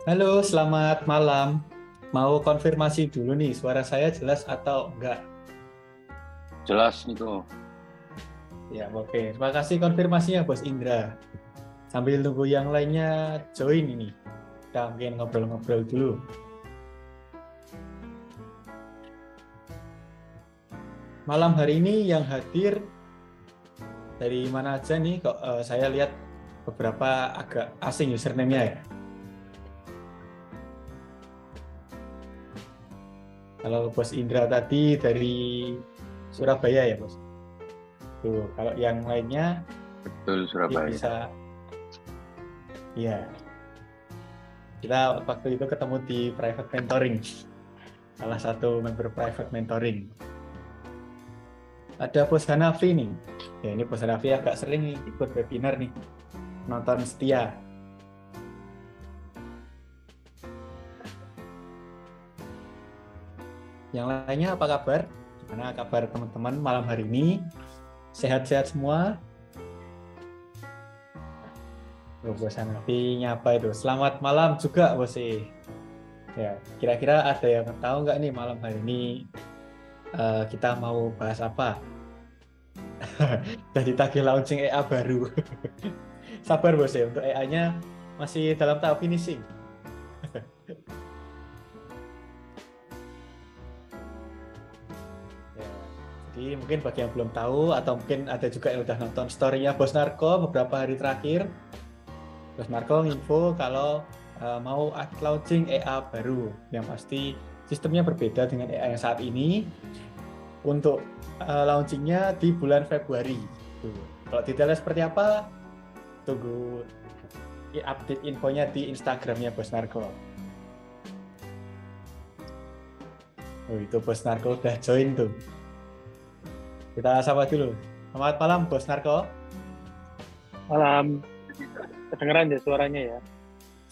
Halo, selamat malam. Mau konfirmasi dulu nih, suara saya jelas atau enggak? Jelas itu. Ya, oke. Terima kasih konfirmasinya, Bos Indra. Sambil nunggu yang lainnya join ini. Kita mungkin ngobrol-ngobrol dulu. Malam hari ini yang hadir dari mana aja nih? Kok saya lihat beberapa agak asing username-nya ya. Kalau Bos Indra tadi dari Surabaya ya, Bos. Tuh, kalau yang lainnya Betul, mungkin Surabaya. bisa, ya. Kita waktu itu ketemu di private mentoring, salah satu member private mentoring. Ada Bos Hanafi nih. Ya, ini Bos Hanafi agak sering nih ikut webinar nih, nonton setia. Yang lainnya apa kabar? Gimana kabar teman-teman malam hari ini? Sehat-sehat semua? Bos Hanafi nyapa itu. Selamat malam juga, Bos. Ya, kira-kira ada yang tahu nggak nih malam hari ini kita mau bahas apa? Jadi tagih launching EA baru. Sabar Bos ya, untuk EA-nya masih dalam tahap finishing. Ya, jadi mungkin bagi yang belum tahu atau mungkin ada juga yang udah nonton story-nya Bos Narko beberapa hari terakhir, Bos Narko info kalau mau launching EA baru yang pasti sistemnya berbeda dengan EA yang saat ini. Untuk launchingnya di bulan Februari. Tuh. Kalau detailnya seperti apa, tunggu update infonya di Instagramnya Bos Narko. Oh, itu Bos Narko udah join tuh. Kita sapa dulu. Selamat malam Bos Narko. Malam, kedengeran ya suaranya ya?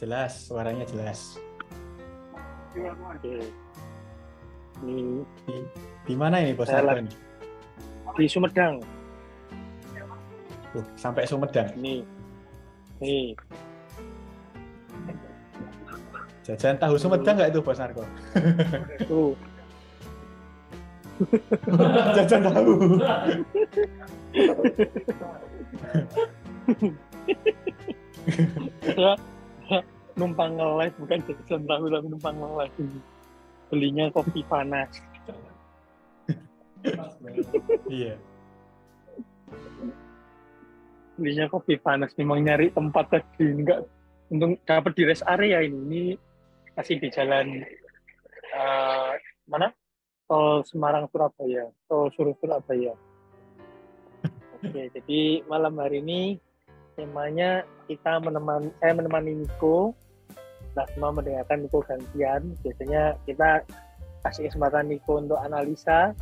Jelas, suaranya jelas. Oke. Di, di mana ini Bos Saya Narko lagi ini? di Sumedang. Tuh, sampai Sumedang. Nih, Jajan tahu Sumedang nggak itu Bos Narko? tuh. Jajan tahu. Saya numpang nge-live, bukan jajan tahu tapi numpang nge-live. Belinya kopi panas. Iya. Belinya kopi panas. Memang nyari tempat tadi enggak untuk dapat di rest area ini. Ini masih di jalan mana? Tol Semarang Surabaya, Tol Surabaya. Oke, jadi malam hari ini temanya saya menemani Niko. Nah, semua mendengarkan Niko gantian. Biasanya kita kasih kesempatan Niko untuk analisa.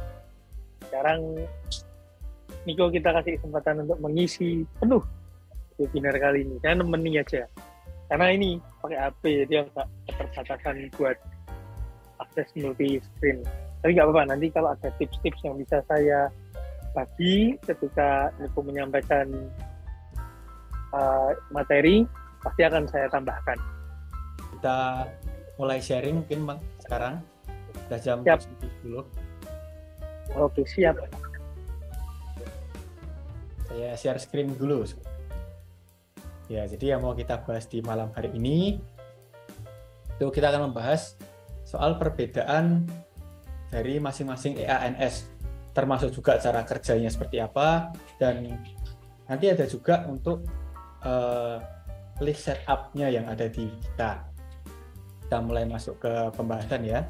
Sekarang Niko kita kasih kesempatan untuk mengisi penuh webinar kali ini. Saya nemeni aja. Karena ini pakai HP, jadi agak keterbatasan buat akses multi screen. Tapi nggak apa-apa, nanti kalau ada tips-tips yang bisa saya bagi ketika Niko menyampaikan materi, pasti akan saya tambahkan. Kita mulai sharing mungkin Bang sekarang. Udah jam 10. Oke, siap. Saya share screen dulu. Ya, jadi yang mau kita bahas di malam hari ini itu kita akan membahas soal perbedaan dari masing-masing EANS, termasuk juga cara kerjanya seperti apa, dan nanti ada juga untuk list setup-nya yang ada di kita. Kita mulai masuk ke pembahasan ya.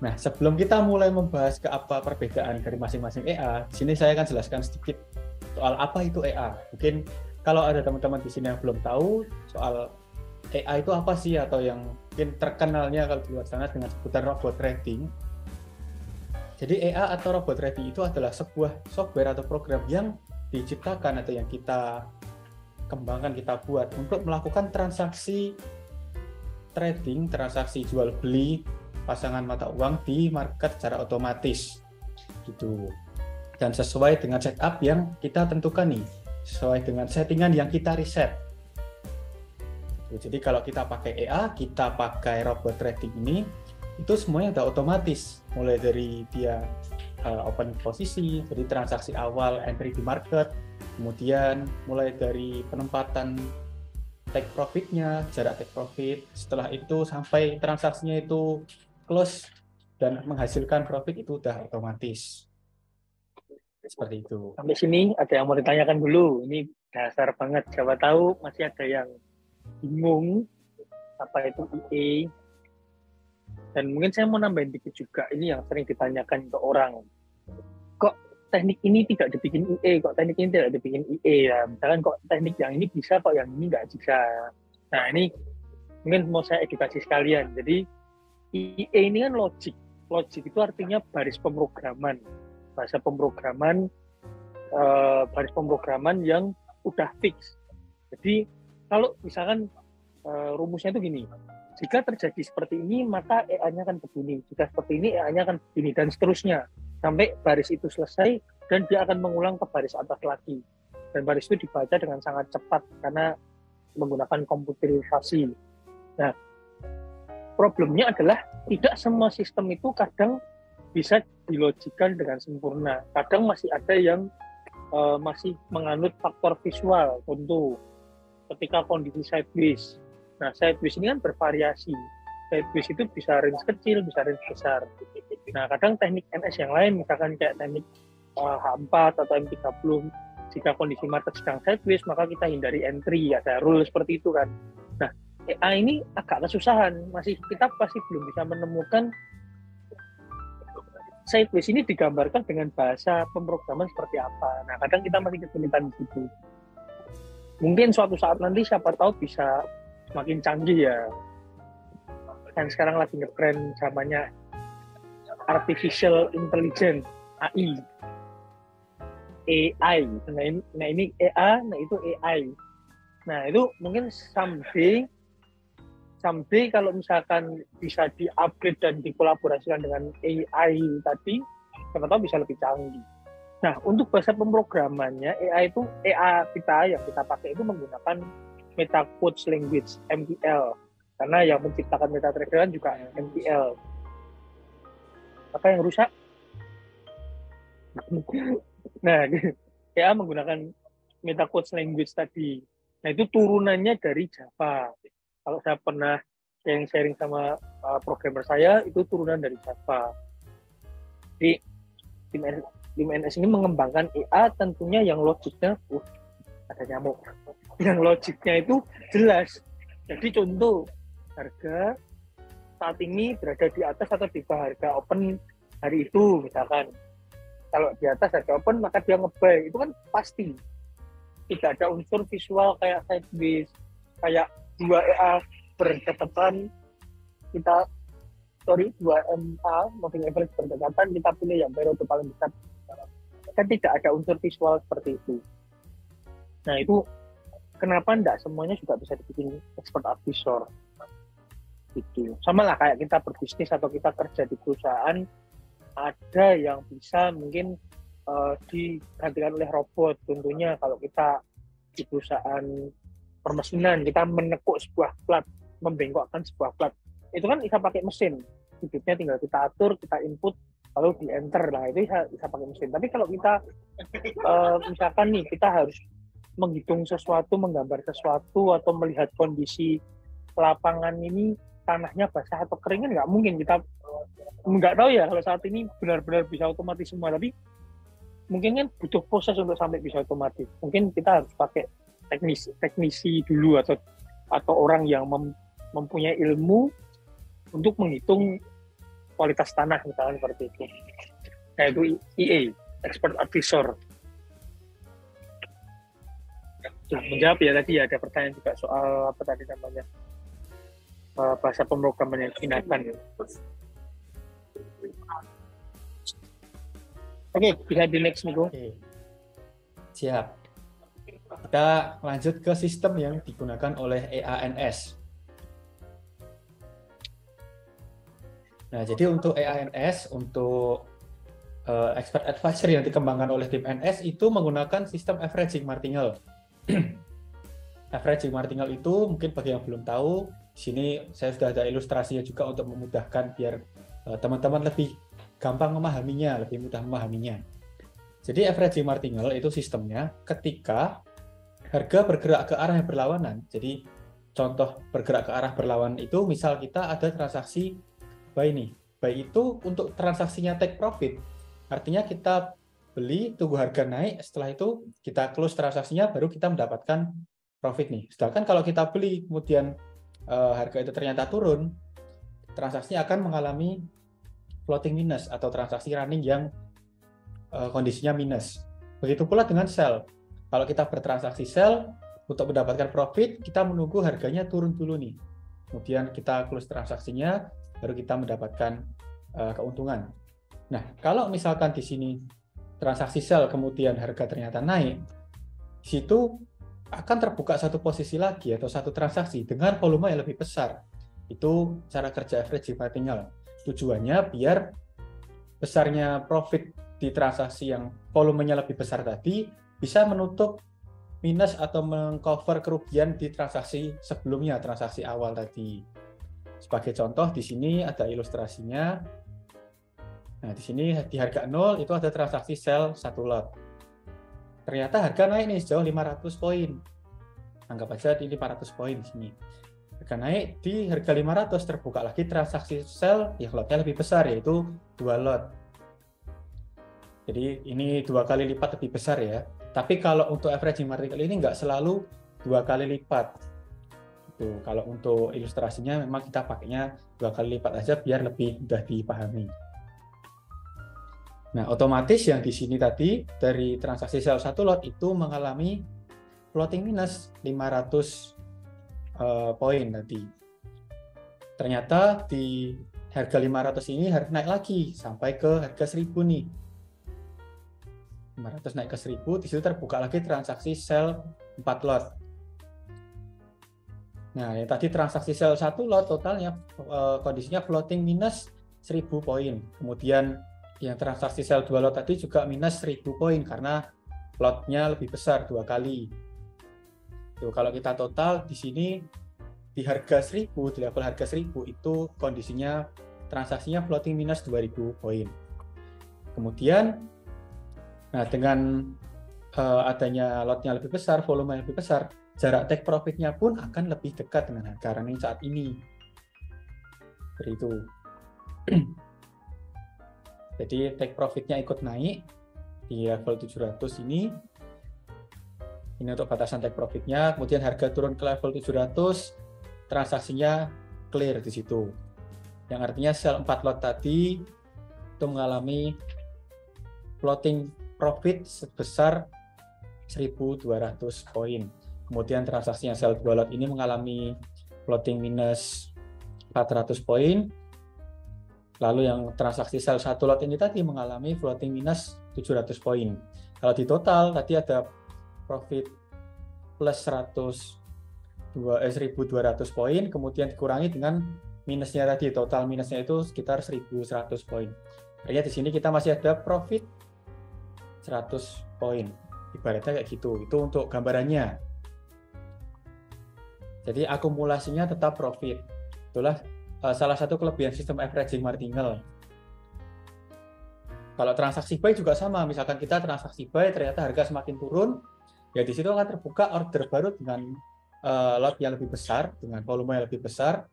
Nah, sebelum kita mulai membahas ke apa perbedaan dari masing-masing EA, di sini saya akan jelaskan sedikit soal apa itu EA. Mungkin kalau ada teman-teman di sini yang belum tahu soal EA itu apa sih, atau yang mungkin terkenalnya kalau di luar sana dengan sebutan robot trading. Jadi EA atau robot trading itu adalah sebuah software atau program yang diciptakan atau yang kita kembangkan, kita buat untuk melakukan transaksi trading, transaksi jual beli pasangan mata uang di market secara otomatis gitu, dan sesuai dengan setup yang kita tentukan nih, sesuai dengan settingan yang kita riset. Jadi kalau kita pakai EA, kita pakai robot trading ini, itu semuanya udah otomatis. Mulai dari dia open posisi, jadi transaksi awal entry di market, kemudian mulai dari penempatan take profitnya, jarak take profit, setelah itu sampai transaksinya itu close dan menghasilkan profit itu udah otomatis. Seperti itu. Sampai sini ada yang mau ditanyakan dulu. Ini dasar banget. Siapa tahu masih ada yang bingung apa itu EA. Dan mungkin saya mau nambahin dikit juga. Ini yang sering ditanyakan ke orang. Kok teknik ini tidak dibikin EA? Kok teknik ini tidak dibikin EA? Ya, misalkan kok teknik yang ini bisa, kok yang ini nggak bisa. Nah, ini mungkin mau saya edukasi sekalian. Jadi EA ini kan logic. Logic itu artinya baris pemrograman. Bahasa pemrograman, baris pemrograman yang udah fix. Jadi kalau misalkan rumusnya itu gini, jika terjadi seperti ini maka EA-nya akan begini, jika seperti ini EA-nya akan begini, dan seterusnya sampai baris itu selesai dan dia akan mengulang ke baris atas lagi, dan baris itu dibaca dengan sangat cepat karena menggunakan komputerisasi. Nah, problemnya adalah tidak semua sistem itu kadang bisa dilogikan dengan sempurna. Kadang masih ada yang masih menganut faktor visual. Contoh, ketika kondisi sideways. Nah, sideways ini kan bervariasi. Sideways itu bisa range kecil, bisa range besar. Nah, kadang teknik NS yang lain, misalkan kayak teknik H4 atau M30, jika kondisi market sedang sideways, maka kita hindari entry. Ada rule seperti itu kan. Nah, EA ini agak kesusahan. Kita pasti belum bisa menemukan sideways ini digambarkan dengan bahasa pemrograman seperti apa. Nah, kadang kita masih kesulitan di situ. Mungkin suatu saat nanti siapa tahu bisa semakin canggih ya. Dan sekarang lagi ngetren zamannya artificial intelligence, AI. AI. Nah ini EA, nah itu AI. Nah, itu mungkin someday kalau misalkan bisa di-upgrade dan dikolaborasikan dengan AI tadi, siapa tahu bisa lebih canggih. Nah, untuk bahasa pemrogramannya, EA kita yang kita pakai itu menggunakan Meta Query Language, MQL. Karena yang menciptakan MetaTrader juga MQL. Apa yang rusak? Nah, EA menggunakan Meta Query Language tadi. Nah, itu turunannya dari Java. Kalau saya pernah sharing sama programmer saya, itu turunan dari Java. Jadi tim NS ini mengembangkan EA tentunya yang logiknya, ada nyamuk. Yang logiknya itu jelas. Jadi contoh, harga saat ini berada di atas atau di bawah harga open hari itu misalkan. Kalau di atas harga open maka dia nge-buy. Itu kan pasti. Tidak ada unsur visual kayak sideways, kayak 2 EA berdekatan, dua MA moving average berdekatan, kita pilih yang periode paling besar. Kan tidak ada unsur visual seperti itu. Nah, itu kenapa enggak semuanya juga bisa dibikin expert advisor gitu. Sama lah kayak kita berbisnis atau kita kerja di perusahaan, ada yang bisa mungkin digantikan oleh robot. Tentunya kalau kita di perusahaan permesinan, kita menekuk sebuah plat, membengkokkan sebuah plat, itu kan bisa pakai mesin. Hidupnya tinggal kita atur, kita input, lalu di enter. Nah, itu bisa pakai mesin. Tapi kalau kita misalkan nih, kita harus menghitung sesuatu, menggambar sesuatu, atau melihat kondisi lapangan ini, tanahnya basah atau kering, kan nggak mungkin. Kita nggak tahu ya kalau saat ini benar-benar bisa otomatis semua, tapi mungkin kan butuh proses untuk sampai bisa otomatis. Mungkin kita harus pakai teknisi dulu atau orang yang mempunyai ilmu untuk menghitung kualitas tanah misalnya seperti itu. Nah, itu EA, expert advisor. Menjawab ya tadi ada pertanyaan juga soal apa tadi namanya bahasa pemrograman yang digunakan. Oke, bisa di next Miko. Oke. Siap. Kita lanjut ke sistem yang digunakan oleh EANS. Nah, jadi untuk EANS, untuk expert advisor yang dikembangkan oleh tim NS itu menggunakan sistem averaging martingale. averaging martingale itu mungkin bagi yang belum tahu, di sini saya sudah ada ilustrasinya juga untuk memudahkan biar teman-teman lebih gampang memahaminya, lebih mudah memahaminya. Jadi averaging martingale itu sistemnya ketika harga bergerak ke arah yang berlawanan. Jadi contoh bergerak ke arah berlawanan itu misal kita ada transaksi buy nih. Buy itu untuk transaksinya take profit. Artinya kita beli, tunggu harga naik, setelah itu kita close transaksinya, baru kita mendapatkan profit nih. Sedangkan kalau kita beli, kemudian harga itu ternyata turun, transaksi akan mengalami floating minus atau transaksi running yang kondisinya minus. Begitu pula dengan sell. Kalau kita bertransaksi sell, untuk mendapatkan profit, kita menunggu harganya turun dulu nih. Kemudian kita close transaksinya, baru kita mendapatkan keuntungan. Nah, kalau misalkan di sini transaksi sell kemudian harga ternyata naik, di situ akan terbuka satu posisi lagi atau satu transaksi dengan volume yang lebih besar. Itu cara kerja averaging martingale. Tujuannya biar besarnya profit di transaksi yang volumenya lebih besar tadi bisa menutup minus atau mengcover kerugian di transaksi sebelumnya, transaksi awal tadi. Sebagai contoh di sini ada ilustrasinya. Nah, di sini di harga 0 itu ada transaksi sell 1 lot. Ternyata harga naik nih sejauh 500 poin. Anggap aja di 500 poin di sini. Harga naik di harga 500 terbuka lagi transaksi sell yang lotnya lebih besar yaitu 2 lot. Jadi ini 2 kali lipat lebih besar ya. Tapi kalau untuk averaging martingale ini nggak selalu 2 kali lipat. Itu kalau untuk ilustrasinya memang kita pakainya 2 kali lipat aja biar lebih mudah dipahami. Nah, otomatis yang di sini tadi dari transaksi sell 1 lot itu mengalami floating minus 500 poin tadi. Ternyata di harga 500 ini naik lagi sampai ke harga 1000 nih. 500 naik ke 1000, di situ terbuka lagi transaksi sell 4 lot. Nah, yang tadi transaksi sell 1 lot totalnya kondisinya floating minus 1000 poin. Kemudian yang transaksi sell 2 lot tadi juga minus 1000 poin karena lotnya lebih besar 2 kali. Tuh, kalau kita total di sini di harga 1000, di level harga 1000 itu kondisinya transaksinya floating minus 2000 poin. Kemudian nah dengan adanya lotnya lebih besar, volume lebih besar, jarak take profitnya pun akan lebih dekat dengan harga running saat ini. Seperti itu. Jadi take profitnya ikut naik di level 700 ini. Ini untuk batasan take profitnya. Kemudian harga turun ke level 700, transaksinya clear di situ. Yang artinya sell 4 lot tadi itu mengalami floating profit sebesar 1.200 poin. Kemudian transaksinya sell 2 lot ini mengalami floating minus 400 poin. Lalu yang transaksi sell 1 lot ini tadi mengalami floating minus 700 poin. Kalau di total tadi ada profit plus 1.200 poin, kemudian dikurangi dengan minusnya tadi, total minusnya itu sekitar 1.100 poin. Artinya di sini kita masih ada profit 100 poin. Ibaratnya kayak gitu. Itu untuk gambarannya. Jadi akumulasinya tetap profit. Itulah salah satu kelebihan sistem averaging martingale. Kalau transaksi buy juga sama, misalkan kita transaksi buy ternyata harga semakin turun, ya di situ akan terbuka order baru dengan lot yang lebih besar, dengan volume yang lebih besar.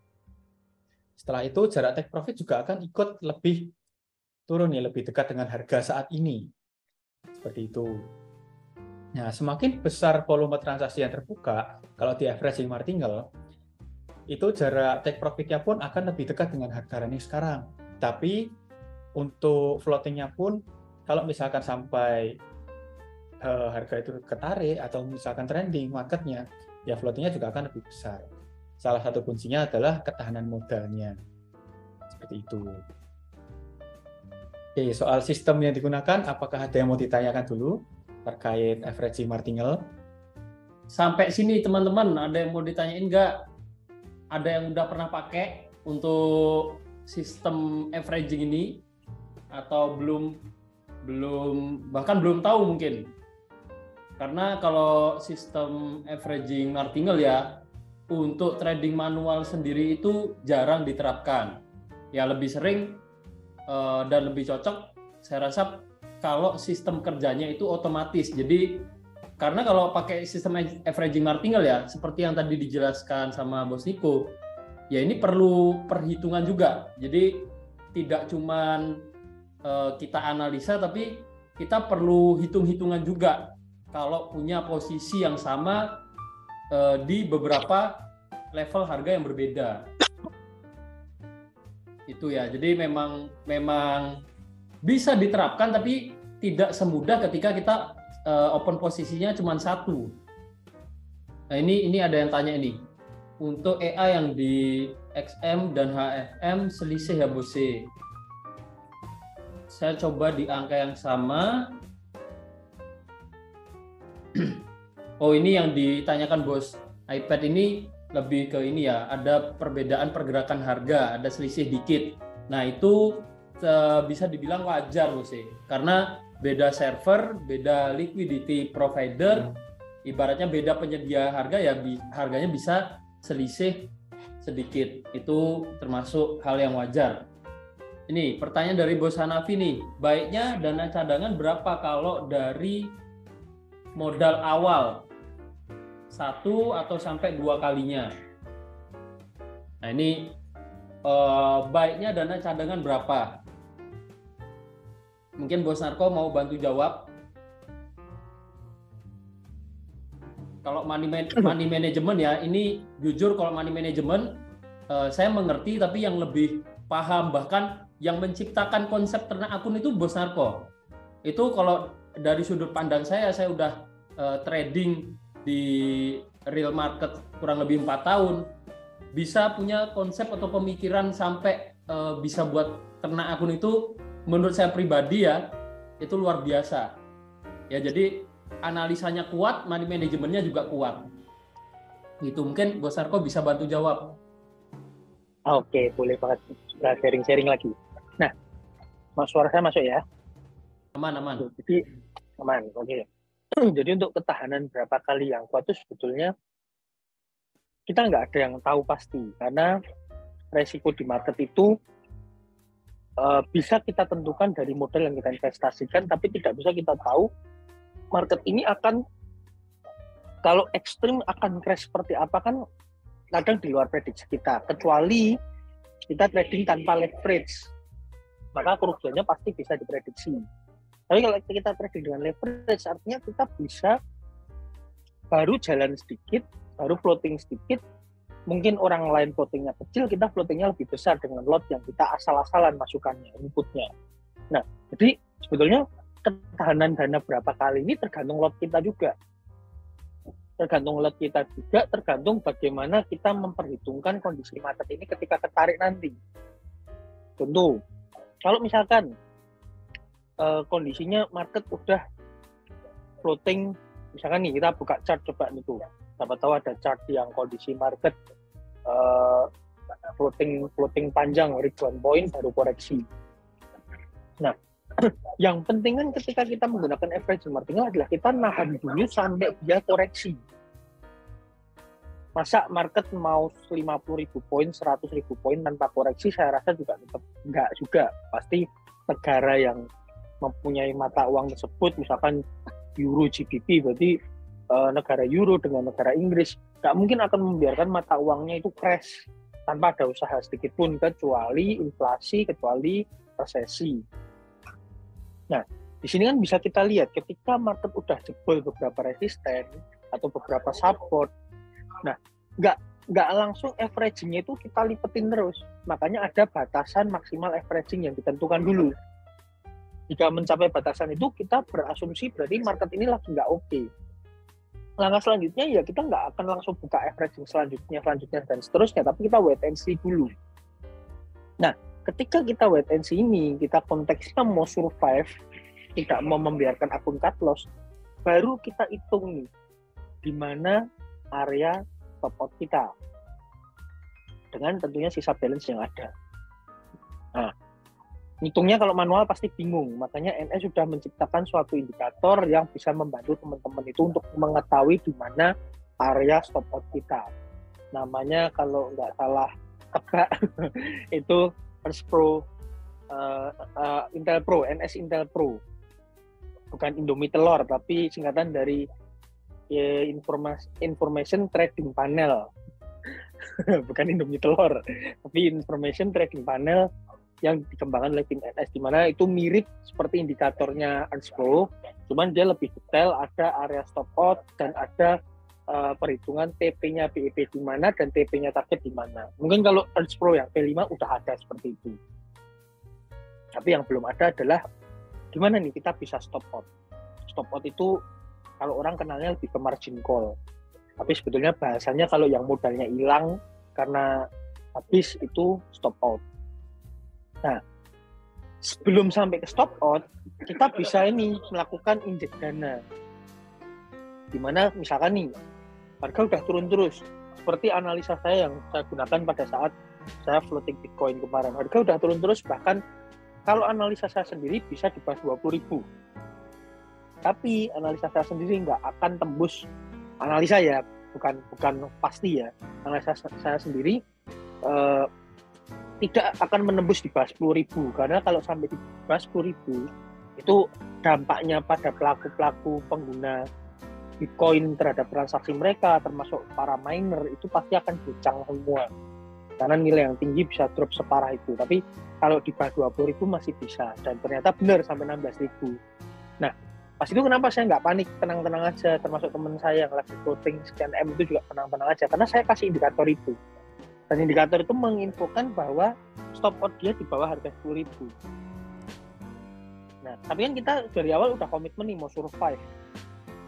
Setelah itu jarak take profit juga akan ikut lebih turun ya, lebih dekat dengan harga saat ini. Seperti itu. Nah, semakin besar volume transaksi yang terbuka, kalau di averaging martingale, itu jarak take profit-nya pun akan lebih dekat dengan harga running sekarang. Tapi untuk floating-nya pun, kalau misalkan sampai harga itu ketarik atau misalkan trending marketnya, ya floating-nya juga akan lebih besar. Salah satu kuncinya adalah ketahanan modalnya. Seperti itu. Oke, soal sistem yang digunakan, apakah ada yang mau ditanyakan dulu terkait averaging martingale? Sampai sini teman-teman, ada yang mau ditanyain nggak? Ada yang udah pernah pakai untuk sistem averaging ini atau belum bahkan belum tahu mungkin? Karena kalau sistem averaging martingale ya, untuk trading manual sendiri itu jarang diterapkan. Ya lebih sering dan lebih cocok saya rasa kalau sistem kerjanya itu otomatis. Jadi karena kalau pakai sistem averaging martingale ya, seperti yang tadi dijelaskan sama Bos Niko, ya ini perlu perhitungan juga. Jadi tidak cuman kita analisa, tapi kita perlu hitung-hitungan juga kalau punya posisi yang sama di beberapa level harga yang berbeda. Itu ya. Jadi memang bisa diterapkan, tapi tidak semudah ketika kita open posisinya cuma satu. Nah ini ada yang tanya ini. Untuk EA yang di XM dan HFM selisih ya Bos. Saya coba di angka yang sama. Oh ini yang ditanyakan Bos. iPad ini lebih ke ini ya, ada perbedaan pergerakan harga, ada selisih dikit. Nah itu bisa dibilang wajar Bos. Karena beda server, beda liquidity provider, ibaratnya beda penyedia harga ya, harganya bisa selisih sedikit. Itu termasuk hal yang wajar. Ini pertanyaan dari Bos Hanafi nih, baiknya dana cadangan berapa kalau dari modal awal? 1 atau sampai 2 kalinya. Nah ini baiknya dana cadangan berapa? Mungkin Bos Narko mau bantu jawab. Kalau money management ya, ini jujur kalau money management saya mengerti, tapi yang lebih paham bahkan yang menciptakan konsep ternak akun itu Bos Narko. Itu kalau dari sudut pandang saya udah trading di real market kurang lebih 4 tahun, bisa punya konsep atau pemikiran sampai bisa buat ternak akun itu, menurut saya pribadi ya, itu luar biasa. Ya jadi analisanya kuat, money manajemennya juga kuat. Gitu, mungkin Bos Narko bisa bantu jawab. Oke, boleh banget. Nah, sharing-sharing lagi. Nah, suara saya masuk ya? Aman. Jadi aman, oke. Jadi untuk ketahanan berapa kali yang kuat itu sebetulnya kita nggak ada yang tahu pasti, karena resiko di market itu bisa kita tentukan dari modal yang kita investasikan, tapi tidak bisa kita tahu market ini akan, kalau ekstrim akan crash seperti apa, kan kadang di luar prediksi kita, kecuali kita trading tanpa leverage, maka kerugiannya pasti bisa diprediksi. Tapi kalau kita trading dengan leverage, artinya kita bisa baru jalan sedikit, baru floating sedikit, mungkin orang lain floatingnya kecil, kita floatingnya lebih besar dengan lot yang kita asal-asalan masukannya, inputnya. Nah, jadi sebetulnya ketahanan dana berapa kali ini tergantung lot kita juga. Tergantung bagaimana kita memperhitungkan kondisi market ini ketika ketarik nanti. Contoh, kalau misalkan kondisinya market udah floating, misalkan nih kita buka chart coba nih tuh, siapa tahu ada chart yang kondisi market floating panjang ribuan poin baru koreksi. Nah, yang penting kan ketika kita menggunakan average martingale adalah kita nahan dulu sampai dia koreksi. Masa market mau 50.000 poin, 100.000 poin tanpa koreksi, saya rasa juga tetap enggak juga. Pasti negara yang mempunyai mata uang tersebut, misalkan Euro GBP, berarti negara Euro dengan negara Inggris, nggak mungkin akan membiarkan mata uangnya itu crash tanpa ada usaha sedikit pun, kecuali inflasi, kecuali resesi. Nah, di sini kan bisa kita lihat ketika market udah jebol beberapa resisten atau beberapa support, nah nggak langsung averaging-nya itu kita lipetin terus. Makanya ada batasan maksimal averaging yang ditentukan dulu. Jika mencapai batasan itu, kita berasumsi berarti market ini lagi nggak oke. Langkah selanjutnya ya kita nggak akan langsung buka averaging selanjutnya dan seterusnya, tapi kita wait and see dulu. Nah, ketika kita wait and see ini, kita konteksnya mau survive, tidak mau membiarkan akun cut loss, baru kita hitung nih di mana area top out kita dengan tentunya sisa balance yang ada. Nah, Ngitungnya kalau manual pasti bingung, makanya NS sudah menciptakan suatu indikator yang bisa membantu teman-teman itu untuk mengetahui di mana area stop out kita. Namanya kalau nggak salah tebak itu NS Pro, Intel Pro, NS Intel Pro, bukan Indomie telur, tapi singkatan dari Information Trading Panel. Bukan Indomie telur, tapi Information Trading Panel yang dikembangkan oleh tim NS, di mana itu mirip seperti indikatornya Ernst Pro, cuman dia lebih detail, ada area stop out dan ada perhitungan TP-nya PEP di mana dan TP-nya target di mana. Mungkin kalau Ernst Pro yang P5 udah ada seperti itu. Tapi yang belum ada adalah gimana nih kita bisa stop out. Stop out itu kalau orang kenalnya lebih ke margin call. Tapi sebetulnya bahasanya kalau yang modalnya hilang karena habis itu stop out. Nah, sebelum sampai ke stop out, kita bisa ini melakukan injek dana. Dimana misalkan nih, harga udah turun terus. Seperti analisa saya yang saya gunakan pada saat saya floating Bitcoin kemarin. Harga udah turun terus, bahkan kalau analisa saya sendiri bisa di bawah 20.000. Tapi analisa saya sendiri nggak akan tembus, analisa ya, bukan pasti ya. Analisa saya sendiri tidak akan menembus di bawah 10.000, karena kalau sampai di bawah 10.000 itu dampaknya pada pelaku-pelaku pengguna Bitcoin terhadap transaksi mereka, termasuk para miner, itu pasti akan gocang semua karena nilai yang tinggi bisa drop separah itu. Tapi kalau di bawah 20.000 masih bisa, dan ternyata benar sampai 16.000. Nah, pas itu kenapa saya nggak panik, tenang-tenang aja, termasuk teman saya yang lagi floating sekian M itu juga tenang-tenang aja, karena saya kasih indikator itu. Dan indikator itu menginfokan bahwa stop out dia di bawah harga 10.000. Nah, tapi kan kita dari awal udah komitmen nih mau survive.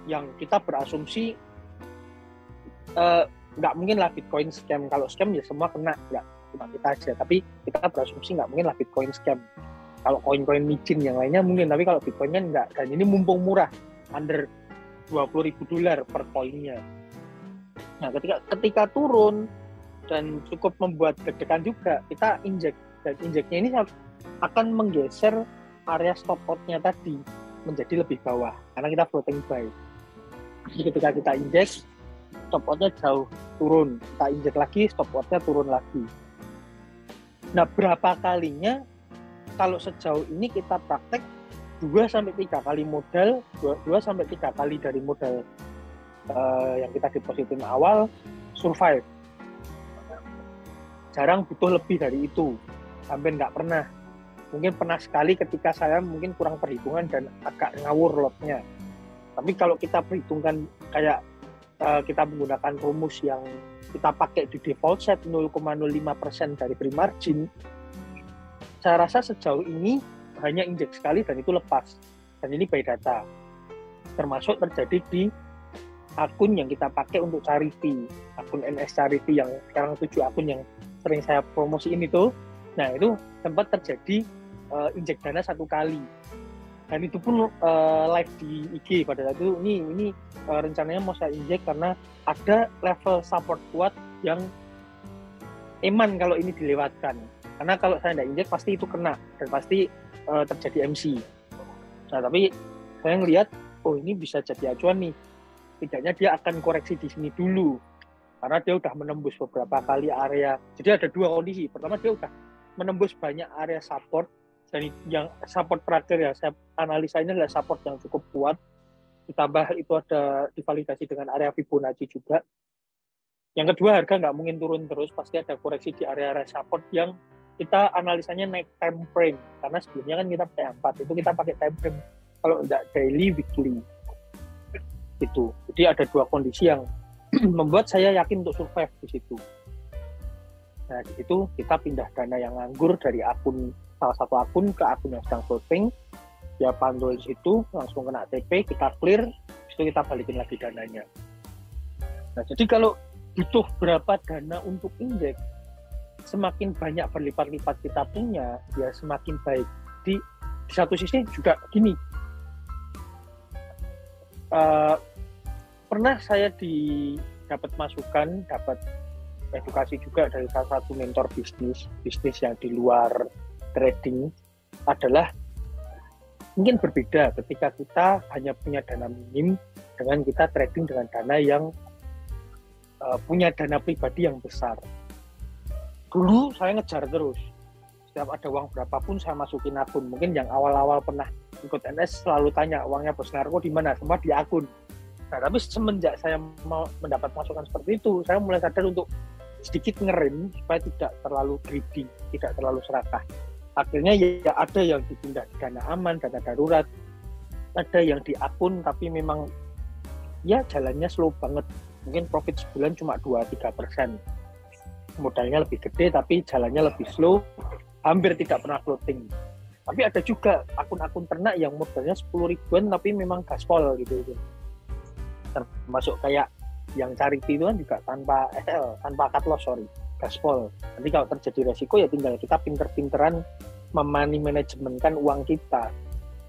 Yang kita berasumsi nggak mungkin lah Bitcoin scam. Kalau scam ya semua kena, nggak cuma kita aja. Tapi kita berasumsi nggak mungkin lah Bitcoin scam. Kalau koin-koin micin yang lainnya mungkin, tapi kalau Bitcoin kan nggak. Dan ini mumpung murah, under $20.000 per koinnya. Nah, ketika turun dan cukup membuat deg-degan juga, kita injek, dan injeknya ini akan menggeser area stop out-nya tadi menjadi lebih bawah karena kita floating buy. Jadi ketika kita injek, stop out-nya jauh turun, kita injek lagi, stop out-nya turun lagi. Nah, berapa kalinya kalau sejauh ini kita praktek 2-3 kali modal, 2-3 kali dari modal yang kita depositin awal survive. Jarang butuh lebih dari itu, hampir nggak pernah. Mungkin pernah sekali ketika saya mungkin kurang perhitungan dan agak ngawur lotnya. Tapi kalau kita perhitungkan kayak kita menggunakan rumus yang kita pakai di default set 0,05% dari pre-margin, saya rasa sejauh ini hanya injek sekali dan itu lepas. Dan ini by data. Termasuk terjadi di akun yang kita pakai untuk charity, akun NS Charity yang sekarang 7 akun yang sering saya promosiin itu. Nah, itu sempat terjadi injek dana 1 kali, dan itu pun live di IG pada saat itu. Ini rencananya mau saya injek karena ada level support kuat yang eman kalau ini dilewatkan, karena kalau saya tidak injek pasti itu kena dan pasti terjadi MC. Nah, tapi saya ngelihat, oh ini bisa jadi acuan nih, tidaknya dia akan koreksi di sini dulu karena dia udah menembus beberapa kali area. Jadi ada 2 kondisi. Pertama, dia udah menembus banyak area support, dan yang support terakhir ya saya analisa ini adalah support yang cukup kuat, ditambah itu ada divalidasi dengan area Fibonacci juga. Yang kedua, harga nggak mungkin turun terus, pasti ada koreksi di area-area support yang kita analisanya naik time frame, karena sebelumnya kan kita pakai 4, itu kita pakai time frame, kalau nggak daily, weekly gitu. Jadi ada 2 kondisi yang membuat saya yakin untuk survive di situ. Nah, di situ kita pindah dana yang nganggur dari salah satu akun ke akun yang sedang floating. Ya, pantul di situ, langsung kena TP, kita clear, itu kita balikin lagi dananya. Nah, jadi kalau butuh berapa dana untuk injek, semakin banyak berlipat-lipat kita punya, ya semakin baik. Di satu sisi juga gini, pernah saya dapat masukan, dapat edukasi juga dari salah satu mentor bisnis yang di luar trading. adalah mungkin berbeda ketika kita hanya punya dana minim dengan kita trading dengan dana yang punya dana pribadi yang besar. Dulu saya ngejar terus, setiap ada uang berapapun saya masukin akun. Mungkin yang awal-awal pernah ikut NS selalu tanya uangnya Bos Narko di mana, semua di akun. Nah, tapi semenjak saya mau mendapat masukan seperti itu, saya mulai sadar untuk sedikit ngerem supaya tidak terlalu greedy, tidak terlalu serakah. Akhirnya ya ada yang dipindah di dana aman, dana darurat, ada yang di akun tapi memang ya jalannya slow banget. Mungkin profit sebulan cuma 2-3%. Modalnya lebih gede tapi jalannya lebih slow, hampir tidak pernah floating. Tapi ada juga akun-akun ternak yang modalnya 10 ribuan tapi memang gaspol gitu. Termasuk kayak yang charity itu kan juga tanpa SL, tanpa cut loss, gaspol. Nanti kalau terjadi resiko ya tinggal kita pinter-pinteran memoney manajemenkan uang kita.